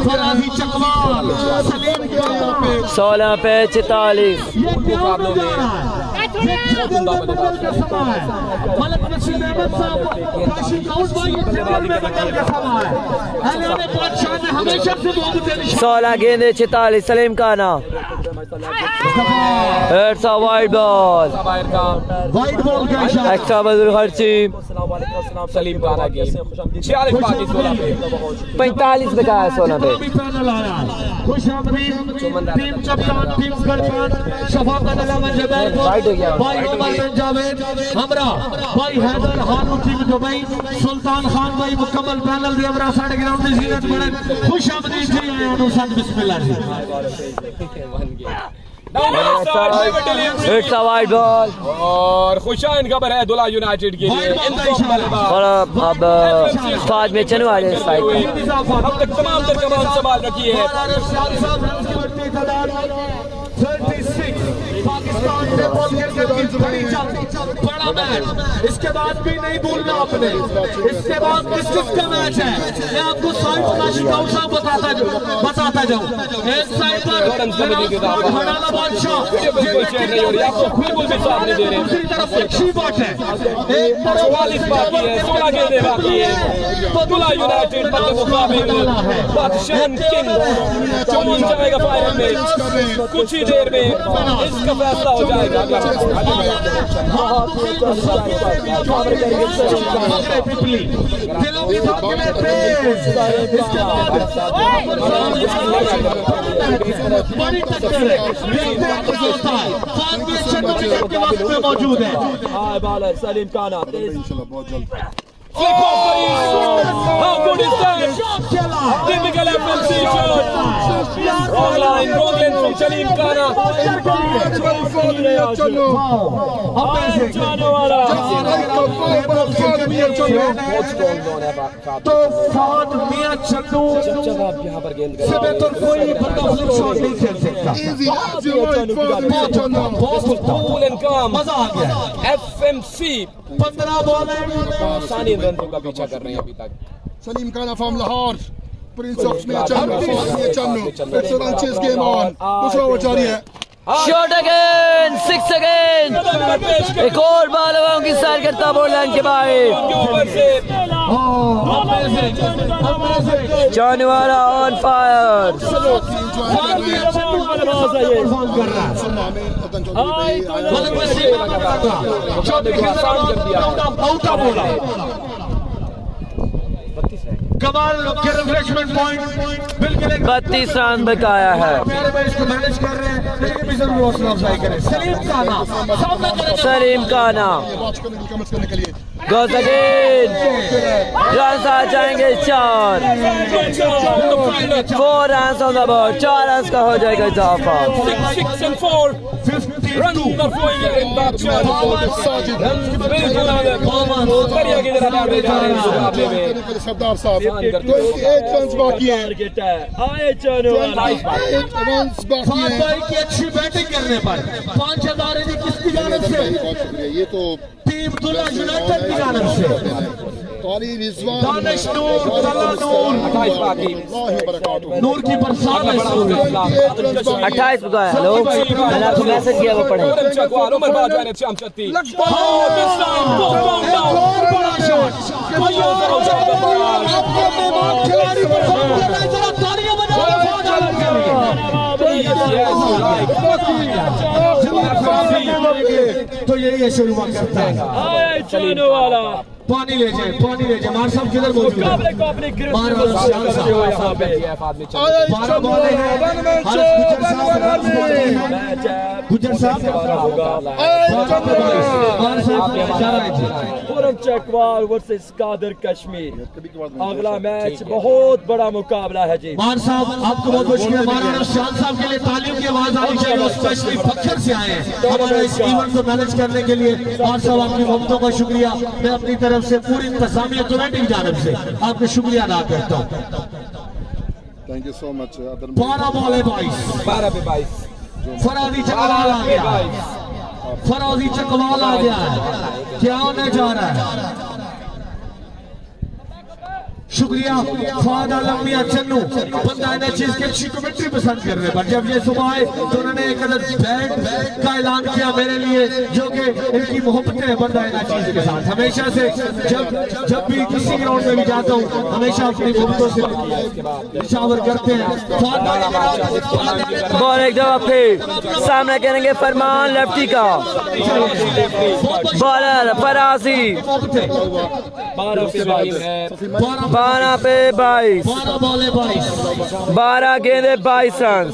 फराजी चकवाल, 16 पे 46। हमेशा से 16 गेंदे 46। सलीम काना, it's a wide ball, wide ball का इशारा। एक्स्ट्रा बदल खर्ची। सलीम काना की 46 बाकी 16 पे 45 पे का है 16 पे। पैनल आया टीम कप्तान, टीम कप्तान शफाकत अलामा जबैर, भाई उमर बिन जावेद हमरा, भाई हैदर हानू टीम दुबई, सुल्तान खान भाई मुकम्मल पैनल दी हमरा साडे ग्राउंड दी जीनत बड़े खुश आमदीद जी आए नु संत बिस्मिल्लाह जी। इट्स अ वाइड बॉल और खुशाइन खबर है दुला यूनाइटेड के लिए। और अब फाज में चलने वाले साइड अब तक तमाम तर कमान संभाल रखी है। पाकिस्तान ने बॉल करके बड़ी बड़ा मैच, इसके बाद भी नहीं भूलना आपने। इसके बाद किस का मैच है मैं आपको साइड बताता जाऊं। एक साइड पर हनाना बादशाह बिल्कुल भी साथ नहीं दे रहे। दूसरी तरफ अच्छी बात है। एक 44 बाकी है, 16 गेंदें बाकी है। तो दुला यूनाइटेड बल्ले मुकाबिल बादशाह किंग कौन जाएगा फाइनल में। कुछ ही देर में इसका फैसला हो जाएगा। दिलों की धड़कनें तेज। इसके बाद बड़ी टक्कर है मौजूद है। हाय बॉलर सलीम काना। How good is that? Typical FMC shot. Wrong line, wrong length from Salim Kana. तो फाद मियां चन्नू से बेहतर कोई बंदा फ्लिक शॉट नहीं खेल सकता। Cool and calm. मजा आ गया। FMC 15 बॉलें सानी रनों का पीछा कर रहे हैं अभी तक। Salim Khan from Lahore, Prince of Mia Channu, it's a run chase game on. दूसरा ओवर जारी है। Shot again, 6 again. एक और बॉल की सर करता बॉल लाइन के बाहर। जानवारा ऑन फायर। कमाल के रिफ्रेशमेंट पॉइंट बिल्कुल 32 रन बकाया है। इसको मैनेज कर रहे हैं लेकिन भी जरूर हौसला अफजाई करें। सलीम काना सामना करें। सलीम काना वॉच करने के कमेंट्स करने के लिए गोस अगेन। रन आ जाएंगे 4 run on the board. 4 run का हो जाएगा इजाफा। 6 and 4 रन पर flowing बादशाह बढ़िया की तरह बैठ जा रहे हैं मुकाबले में। सरदार साहब 28 रन बाकी है। 28 रन बाकी है। भाई की अच्छी बैटिंग करने पर 5000 किसकी जानिब से ये तो टीम दुला यूनाइटेड की जानिब से ताली रिजवान दानिश नूर, तला नूर, 28 बाकी। नूर की बरसात है। 28 पे गया। हेलो, मैंने आपको मैसेज किया, वो पढ़े। Orem Chagwal, Umar Bajwa ने Sham Chatti। Oh, this time, go down, एक down। और बड़ा शॉट। आपके मेहमान खिलाड़ी परफॉर्म कर रहे हैं, जरा तालियां बजाओ फौज आलम के लिए। तो यही है शुरू करता है। जाने वाला पानी ले जाए, पानी ले जाए। मार साहब किधर मौजूद है? मुकाबले को अपनी गिरफ्त मार में वाला बर्बाद शान करते हो यहाँ पे। बारह बॉलें हैं। हारिस गुजर साहब रन बॉले हैं। गुजर साहब मार साहब जा रहे थे। पूरन चकवाल वर्सेस कादर कश्मीर। अगला मैच बहुत बड़ा मुकाबला है जी। मान साहब आपको बहुत बहुत शुक्रिया। महाराणा शान साहब के लिए तालियों की आवाज आनी चाहिए। स्पेशली फखर से आए हैं हमारा इस इवेंट को मैनेज करने के लिए। मान साहब आपकी मोहब्बतों का शुक्रिया। मैं अपनी तरफ से पूरी इंतजामिया कमेटी की जानब से आपको शुक्रिया अदा करता हूँ। Thank you so much. 12 बॉले 22। 12 पे 22। फराजी चकवाल आ गया। फराजी चकवाल आ गया है। क्या होने जा रहा है? शुक्रिया फवाद आलम मियां चन्नू बंदा इन्हें चीज की अच्छी कमेंट्री पसंद कर रहे हैं। पर जब ये सुबह आए तो उन्होंने एक अदद बैग का ऐलान किया मेरे लिए, जो कि इनकी मोहब्बतें हैं बंदा इन्हें चीज के साथ। हमेशा से जब भी किसी ग्राउंड में भी जाता हूँ हमेशा अपनी मोहब्बतों से निशावर करते हैं। बॉल एक दफा फिर सामना करेंगे फरमान लेफ्टी का। बॉलर फराजी 12 पे 22। 12 बॉले 22। 12 गेंदे 22 रन।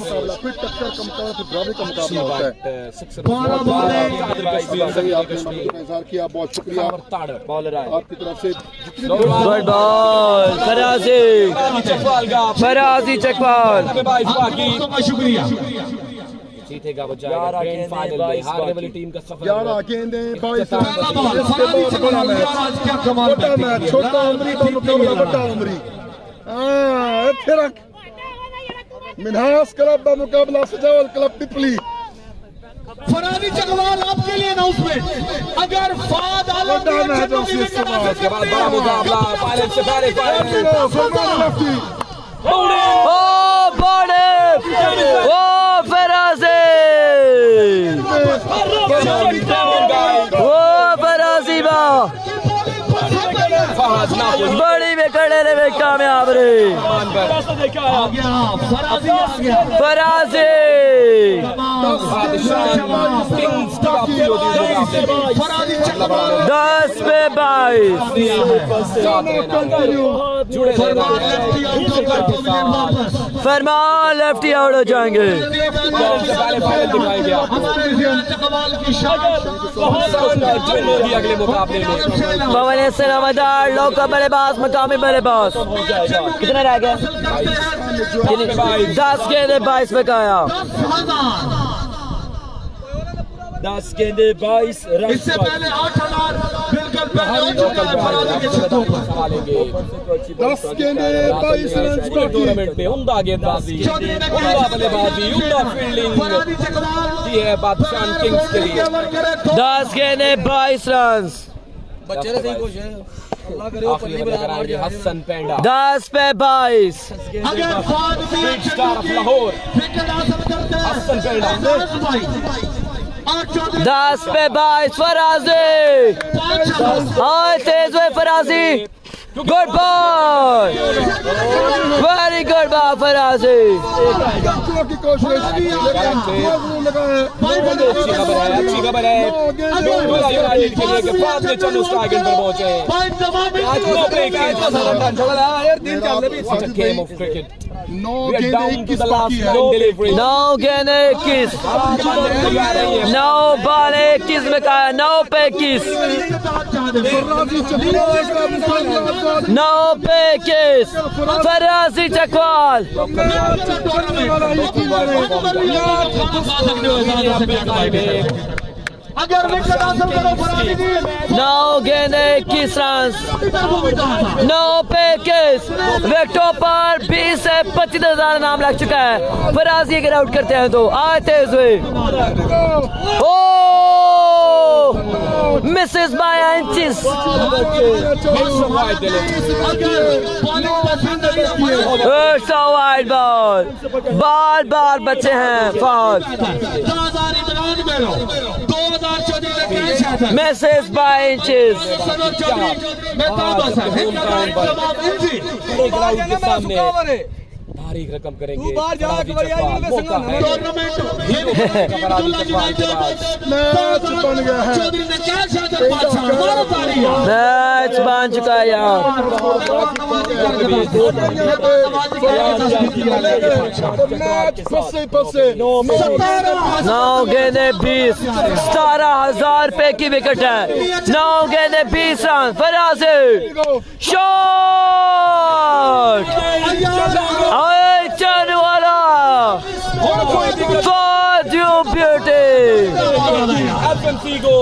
बारह बॉले किया, बहुत शुक्रिया बॉलर आए। आपकी तरफ से। Good ball फराजी। चकवाल का फराजी चकवाल। 22 बाकी। का शुक्रिया। जीतेगा वो जाएगा ग्रैंड फाइनल में। हारने वाली टीम का सफर 11 गेंदें 22 पहला बॉल फराजी चकवाल आज क्या कमाल छोटा मैच, छोटा उमरी का मुकाबला, बड़ा उमरी। इत्थे रख मिन्हास क्लब का मुकाबला सजावल क्लब पिपली। फराजी चकवाल आपके लिए अनाउंसमेंट। अगर फवाद आलम बड़ा मैच है उससे इस्तेमाल। उसके बाद बड़ा मुकाबला फाइनल से पहले फाइनल। ओ बॉले ओ फराजी। ओ फराजी बा बड़ी में खड़े रहे कामयाब रे। आ गया फराजी आ गया। फराजी फराजी चकवाल 10 पे 22। फरमान लेफ्टी आउट हो जाएंगे। हमारे चकवाल की शान अगले मुकाबले में पवन सलामदार लौका बल्लेबाज मकामी बल्लेबाज। कितना रह गया? 10 गेंदे 22 पे गया। 10 गेंदे 22 रन। इससे पहले 8000 बिल्कुल पहले हो चुका है फराजी के छतों पर। 10 गेंदें 22 रन बाकी। टूर्नामेंट में उम्दा गेंदबाजी, उम्दा बल्लेबाजी, उम्दा फील्डिंग फराजी चकवाल दी है बादशाह किंग्स के लिए। 10 गेंदे 22 रन। आखिरी ओवर लेकर आएंगे हसन पेंडा। 10 पे 22। अगर फवाद मियां स्टार ऑफ लाहौर विकेट हासिल करते हैं हसन पेंडा। 10 पे 22 फराजी। हाय तेज हुए Faraji. Good ball very good ball Faraji. की कोशिश लगा है। अच्छी खबर है, अच्छी खबर है डोला यूनाइटेड के लिए कि बाद में चन्नू स्ट्राइक पर पहुंचे। आज वो ब्रेक है यार दिन चल रही है game of cricket. 9 We are गेंदें down to 21 the last बाकी है। 9 delivery। 9 गेंदे 21। 9 बॉल 21 में कहा 9 पे 21। 9 पे 21 फराजी चकवाल। अगर विकेट हासिल करो फरादी जी 9 गेंदे 21 रन 9 पे 21 विकेटों पर 20 से 25,000 नाम लग चुका है। फराजी अगर आउट करते हैं तो आते हुए misses by inches wide ball ball बचे हैं फौज मिसेस बाय इंचेस तारीख रकम करेंगे मैच बन गया है मैच बन चुका है यार मैच फंसे फंसे 9 गेंदे 20 17,000 रुपए की विकेट है 9 गेंदे 20 रन फराजी शॉट चलने वाला ब्यूटी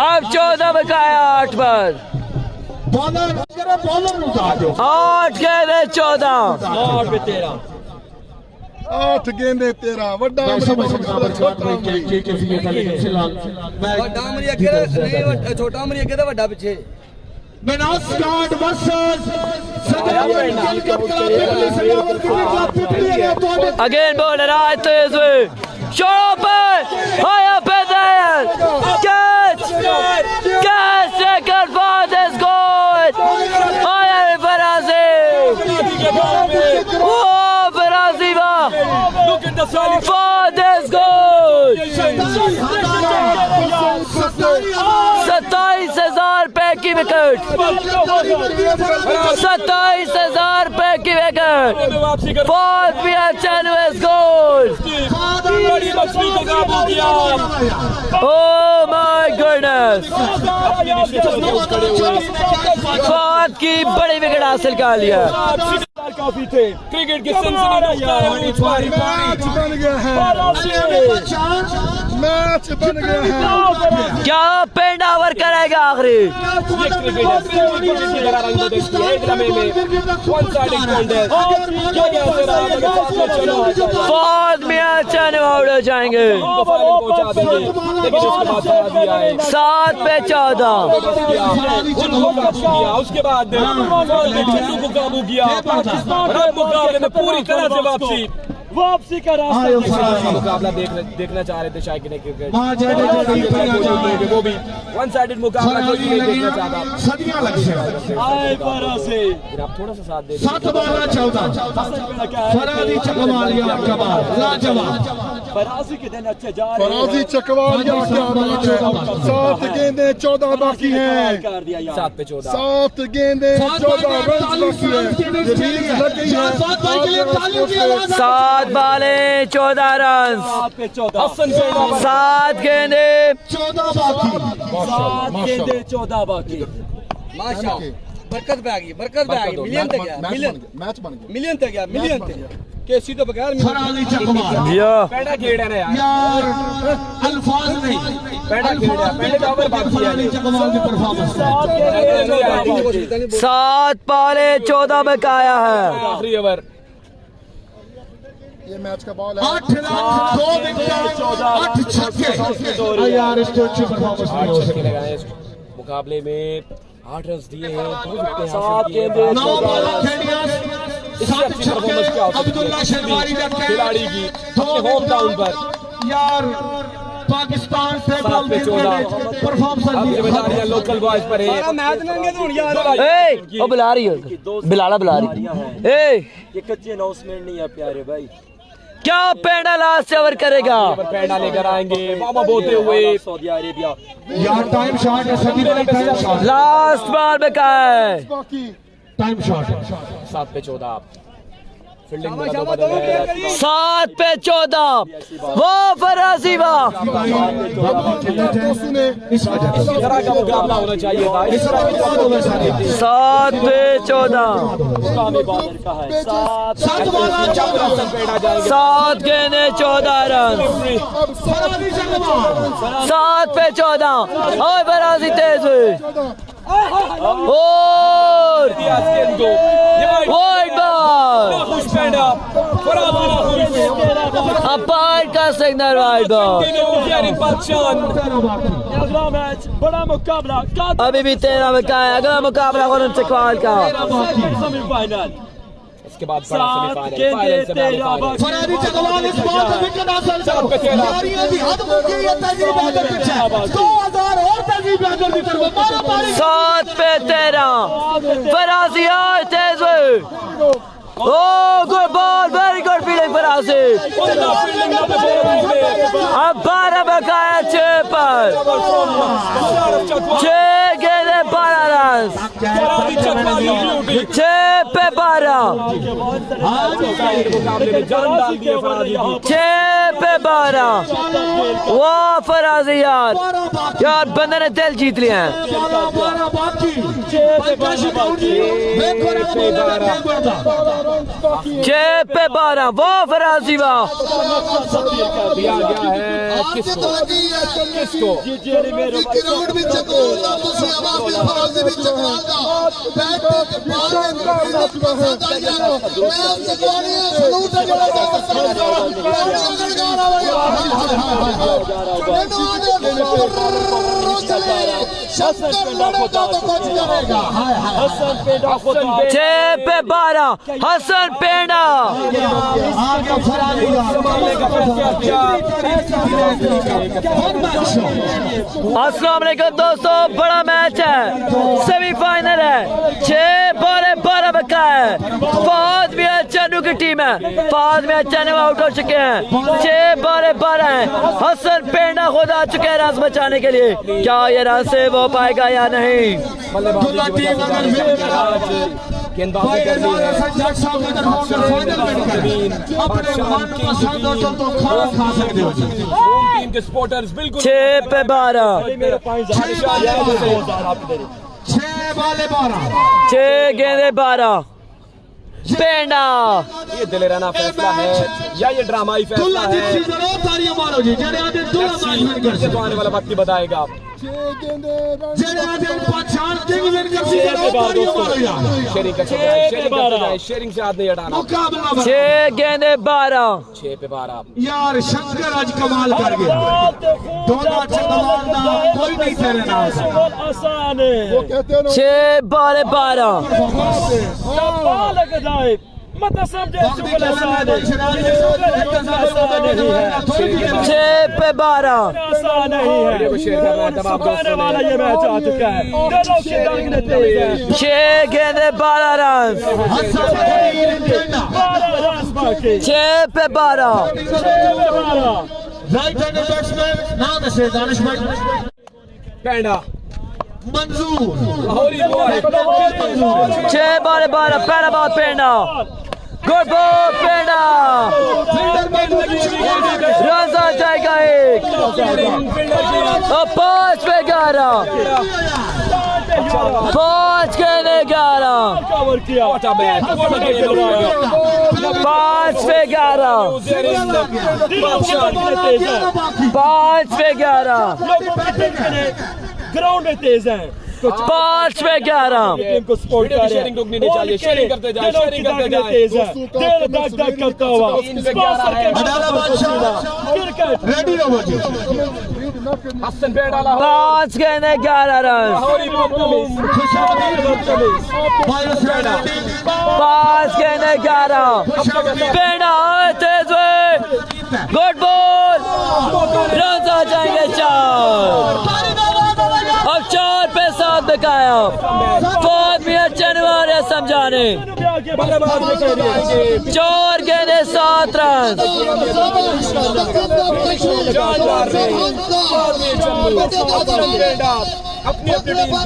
अब 14 बकाया 8 पर 8 गेंदे 14 8 गेंदे 13 वड्डा छोटा अमरी अगे वड्डा पिछे Again bowler right to his way. Shot up, high up in there. Catch, second for this goal. High Farazi. Oh, Farazi for this goal. 27,000 रुपए की विकेट 27,000 रुपए की विकेट फौज भी अच्छा गोल ओह माय गॉडनेस फौज की बड़ी विकेट हासिल कर लिया काफी थे क्रिकेट के मैच बन गया है मैच बन गया है क्या पेंड ओवर करेगा आखिरी फौज में अच्छा आउट हो जाएंगे 7 पे 14 उसके बाद को काबू किया मुकाबले में पूरी तरह से वापसी का रास्ता मुकाबला देखना चाह रहे थे शायद क्रिकेट वो भी वन साइडेड मुकाबला कोई नहीं देखना चाहता आप थोड़ा सा साथ दे 7 फराजी के दिन अच्छे जा रहे हैं फराजी चकवालिया क्या बात है 7 गेंदे 14 बाकी हैं 7 पे 14 7 गेंदे 14 रन बाकी है ये रील्स लग गई है 7 बाले 14 रन 7 गेंदे 14 बाकी माशाअल्लाह बरकत पे आ गई मिलियन तक गया मैच बन गया मिलियन तक गया केसी तो बगैर पैडा खेड़ा ना यार अल्फाज नहीं पैडा खेड़ा पहले तो ओवर बाकी है 7 पाले 14 में काया है आखिरी ओवर ये मैच का बॉल है 8 रन 2 विकेट 8 छक्के यार इसको अच्छी परफॉर्मेंस लगाए इस मुकाबले में 8 रन दिए हैं 2 विकेट 9 बॉल खेलिया 7 छक्के अब्दुल्ला शेरवानी का खिलाड़ी की होम टाउन पर यार पाकिस्तान से बॉल पे 14 परफॉर्मेंस जिम्मेदारियां लोकल बॉयज पर है मैच लेंगे तो यार ओ बुला रही है बिलाला बुला रही ए ये कच्ची अनाउंसमेंट नहीं है प्यारे भाई क्या पेंडा लास्ट ओवर करेगा पैडा लेकर आएंगे मामा बोलते हुए सऊदी अरेबिया यार टाइम शॉट है सभी टाइम शॉट लास्ट बॉल में का है बाकी टाइम शॉट 7 पे 14 फील्डिंग में दो बदल है 7 पे 14 वो फराजी वाह तरह का मुकाबला होना चाहिए था इस तरह की 7 पे 14 मुकामी बॉलर का है 7 गेंदे 14 रन 7 पे 14 और फराजी तेज हुई और वाइड बॉल अंपायर का सिग्नल वाइड बॉल अगला मैच बड़ा मुकाबला अभी भी 13 में का है अगला मुकाबला खुरम चकवाल का सेमीफाइनल इसके बाद बड़ा सेमीफाइनल फरारी चकवाल इस बार का विकेट हासिल यारियां भी हद हो गई है तहजीब बेहतर पीछे 2000 और तहजीब बेहतर की तरफ 7 पे 13 फराजी और तेज हुई Oh, good ball, very good fielding फराजी अब 12 बकाया 6 पर 6 गेंदे 12 रन 6 पे 12 6 पे 12 वाह फराजी यार बंदे ने दिल जीत लिया है 6 पे 12 वो फराजी वाह दिया गया है किसको ग्राउंड में चकवाल का दूसरी आवाज में फराजी भी चकवाल का बैट के बाहर मैं चकवालिया सलूट छह पे 12 हसन पेंडा अस्सलाम वालेकुम दोस्तों बड़ा मैच है सेमीफाइनल है 6 बॉल 12 बका है फौज भी चन्नू की टीम है फौज में चन्नू आउट हो चुके हैं 6 बॉल 12 है हसन पेंडा खुद आ चुके हैं रन बचाने के लिए क्या ये रन सेव हो पाएगा या नहीं गेंदबाजी करनी है टीम के सपोर्टर्स बिल्कुल 6 पे 12 6 गेंदे 12 पेंडा ये दिलेराना फैसला है या ये ड्रामाई फैसला है तो आने वाला वक्त ही बताएगा शेरिंग से हाथ नहीं हटाना 6 गेंदे 12 6 पे 12 यार शंकर आज कमाल कर गया दोनों अच्छे कमाल का कोई नहीं तेरे नाम से आसान है 6 बॉल 12 मत समझे शुगल आसान है 6 पे 12 आसान नहीं है सुखाने वाला ये मैच आ चुका है दोनों के दागने तेज हैं 6 गेंदे 12 रन 12 रन बाकी 6 पे 12 राइट हैंड बैट्समैन नाम से दानिश भाई पेंडा मंजूर 6 बॉल 12 पहला बॉल पेंडा गुड बॉल पेंडा रन आ जाएगा एक और 5 पे 11 5 गेंदे 11 कवर किया 5 पे 11 5 पे 11 ग्राउंड में तेज हैं 5 पे 11 टीम को सपोर्ट कर रहे हैं शेयरिंग रुकनी नहीं चाहिए शेयरिंग करते जाए शेयरिंग करते जाए तेज है दिल धक धक करता हुआ रेडी हो बच्चे हसन पे डाला 5 गेंदे 11 रन 5 गेंदे 11 पेंडा तेज हुए गुड बॉल रन आ जाएंगे 4 अब 4 पे 7 बकाया बहुत भी अच्छा निवार है समझाने 4 गेंदे 7 रन अपनी अपनी टीम के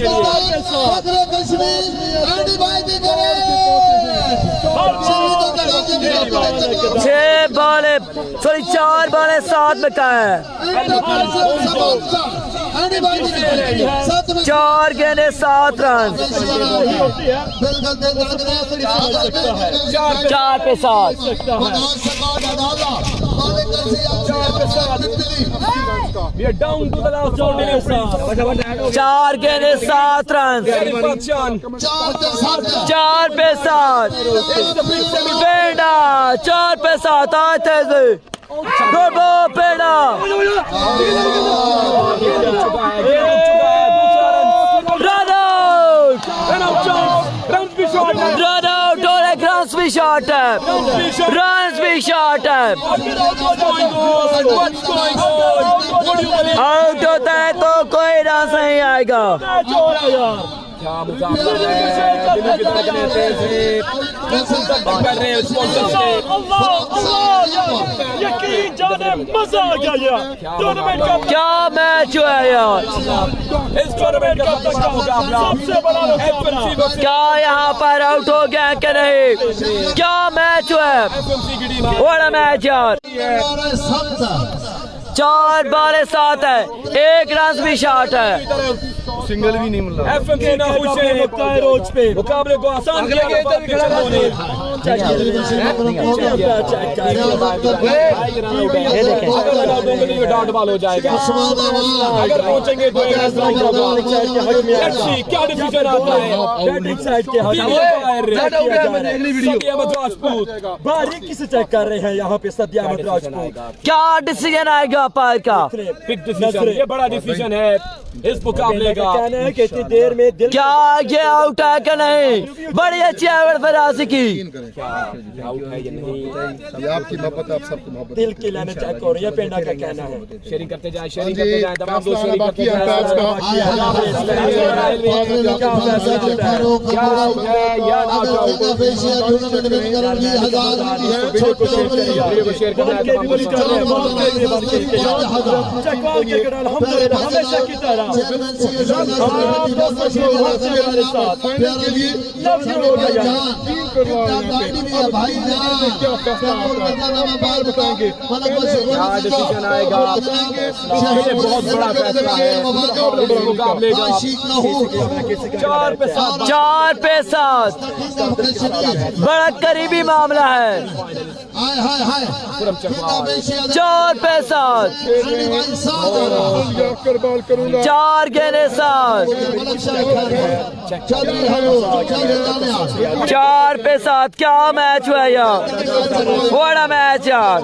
लिए 6 बॉले सॉरी 4 बॉले 7 में का है 4 गेंदे 7 रन 4 पे 7 We are down to the last ball. 4 गेंदे 7 रन 4 पे 7 पेड़ा 4 पे 7 आते थे दो पेड़ा रन आउट और एक रन भी शॉट है रन भी शॉट है आउट होता है तो कोई रन नहीं आएगा क्या मुकाबला है दिल्ली की तरफ कर रहे हैं स्पॉन्सरशिप यकीन जाने मजा आ गया टूर्नामेंट का क्या मैच हुआ यार इस टूर्नामेंट का सबसे मुकाबला सबसे बड़ा FMC वर्सेस क्या यहाँ पर आउट हो गया कि नहीं क्या मैच हुआ FMC की टीम बड़ा मैच यार 4 बॉले 7 है 1 रन भी शॉट है सिंगल भी नहीं मिला FMC ना खुश है रोज पे मुकाबले को आसान किया डॉट बॉल हो जाएगा अगर पहुंचेंगे तो क्या डिसीजन आता है बैटिंग साइड के राजपूत बारीकी से चेक कर रहे हैं यहाँ पे सत्या राजपूत क्या डिसीजन आएगा पार का बिग डिसीजन ये बड़ा डिसीजन है इस मुकाबले का कहना है कि इतनी देर में दिल क्या ये आउट है कि नहीं बड़ी अच्छी एवरेज फराजी की आउट है ये नहीं ये आपकी मोहब्बत आप सबकी मोहब्बत दिल की लाने चेक हो रही है पेंडा का कहना है शेयरिंग करते जाए तमाम दोस्त शेयरिंग करते जाए क्या आउट है या नॉट आउट शेयर करना है हमेशा की तरह डिसीजन आएगा ये बहुत बड़ा फैसला है मुकाबले का 4 पे 7 बड़ा करीबी मामला है 4 पे 7 बॉल करूंगा 4 गेंदे 7 4 पे 7 क्या मैच हुआ यार बड़ा मैच यार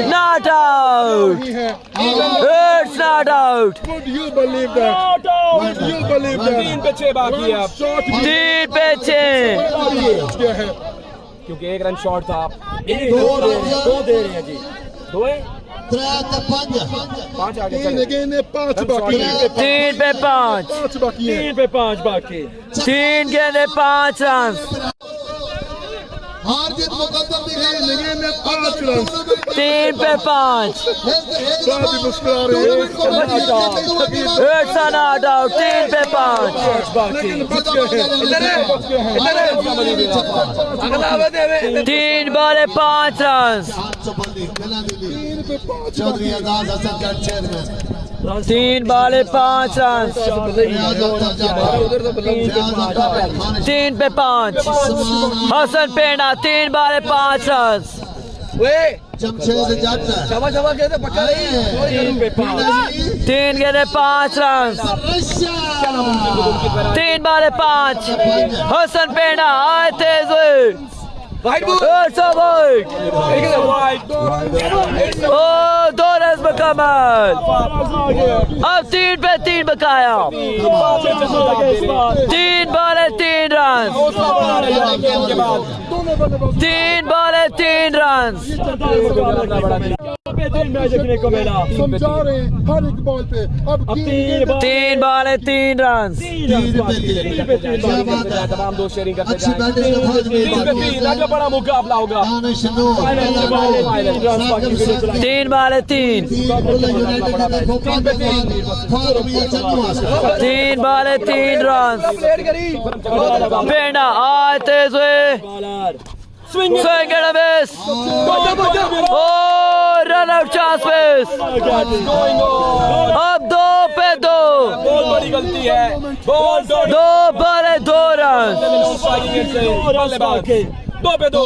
not out it's not out Would you believe that? Would you believe that? 3 पे 6 बाकी है अब 3 पे 6 क्या है क्योंकि 1 रन शॉर्ट था दो दे रहे हैं जी 2 है 5 आगे चले गेंदे 5 बाकी है 3 पे 5 5 बाकी है 3 पे 5 बाकी 3 गेंदे 5 रन हार जीत मुकद्दर गेंदे 5 रन 3 पे 5 साथ मुस्कुरा रहे हैं इट्स नॉट आउट 3 पे 5 लेकिन बच गए हैं 3 बॉले 5 रन चौधरी आजाद हसन जट चेयरमैन 3 बॉले 5 रन 3 पे 5 हसन पेड़ा 3 बॉले 5 रन जमशेद जट 3 गेंदे 5 रन 3 बॉले 5 हसन पेड़ा आए तेज It's a wide. Oh, 2 run मुकम्मल अब 3 पे 3 बकाया 3 बॉले 3 रन 3 बॉले 3 रन पे 3 मैच देखने को मिला। समझा रहे हैं हर एक बॉल पे। अब 3 बॉल है 3 रन। क्या बात है, तमाम दोस्त शेयरिंग करते अच्छी जाएं। बैटिंग का फर्ज भी 3 पे 3 अगला बड़ा मुकाबला होगा। 3 बॉल है 3। 3 बॉल है 3 रन। पेंडा आए तेज हुए, स्विंग एंड मिस, और रन आउट चांस मिस। अब 2 पे 2, बहुत बड़ी गलती है। बॉल 2 बॉल है 2 रन। 2 पे 2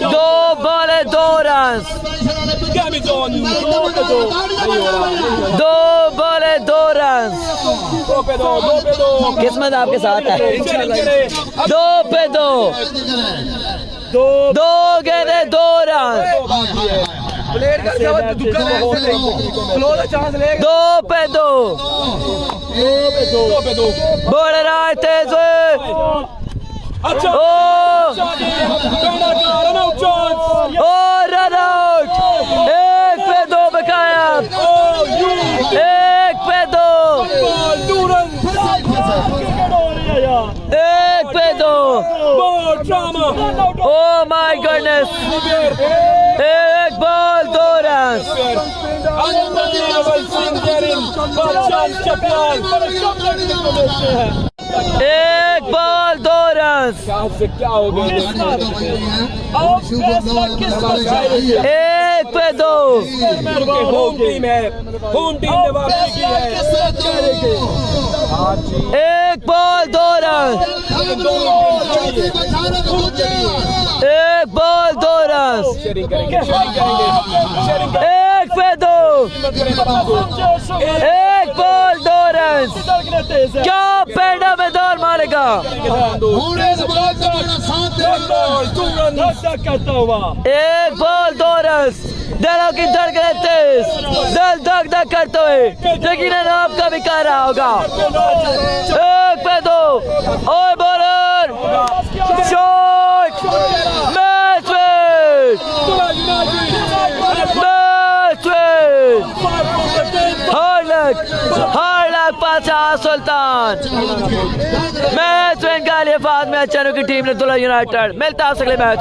2 बॉल है 2 रन। 2 बॉल है 2 रन। 2 पे 2 किस्मत आपके साथ है। 2 पे 2, 2 गेंदे 2 रन। 2 पे 2, बॉल राय तेज हुए, अच्छा ओ रन आउट। 1 पे 2 बकाया, 1 पे 2, 1 पे 2। Oh my goodness, 1 ball 2 run. 1 ball 2 run. क्या हो गया? 1 पे 2, होम टीम है, होम टीम ने वापसी की है। 1 ball 2 run. 1 ball 2 run. Sharing करेंगे, शेयरिंग करेंगे, शेयरिंग 1 पे 2, 1 बॉल 2 रन। क्या पेंडा में दौड़ मारेगा? 1 बॉल 2 रन। दिलों की धड़कन तेज, दिल धक धक करते हुए यकीनन आपका भी कर रहा होगा। 1 पे 2, ओए bowler shot, match win, match win. Hard luck पाचा सुल्तान। मैच विन का लिए फाद में अचानक की टीम ने दुला यूनाइटेड। मिलता है अगले मैच।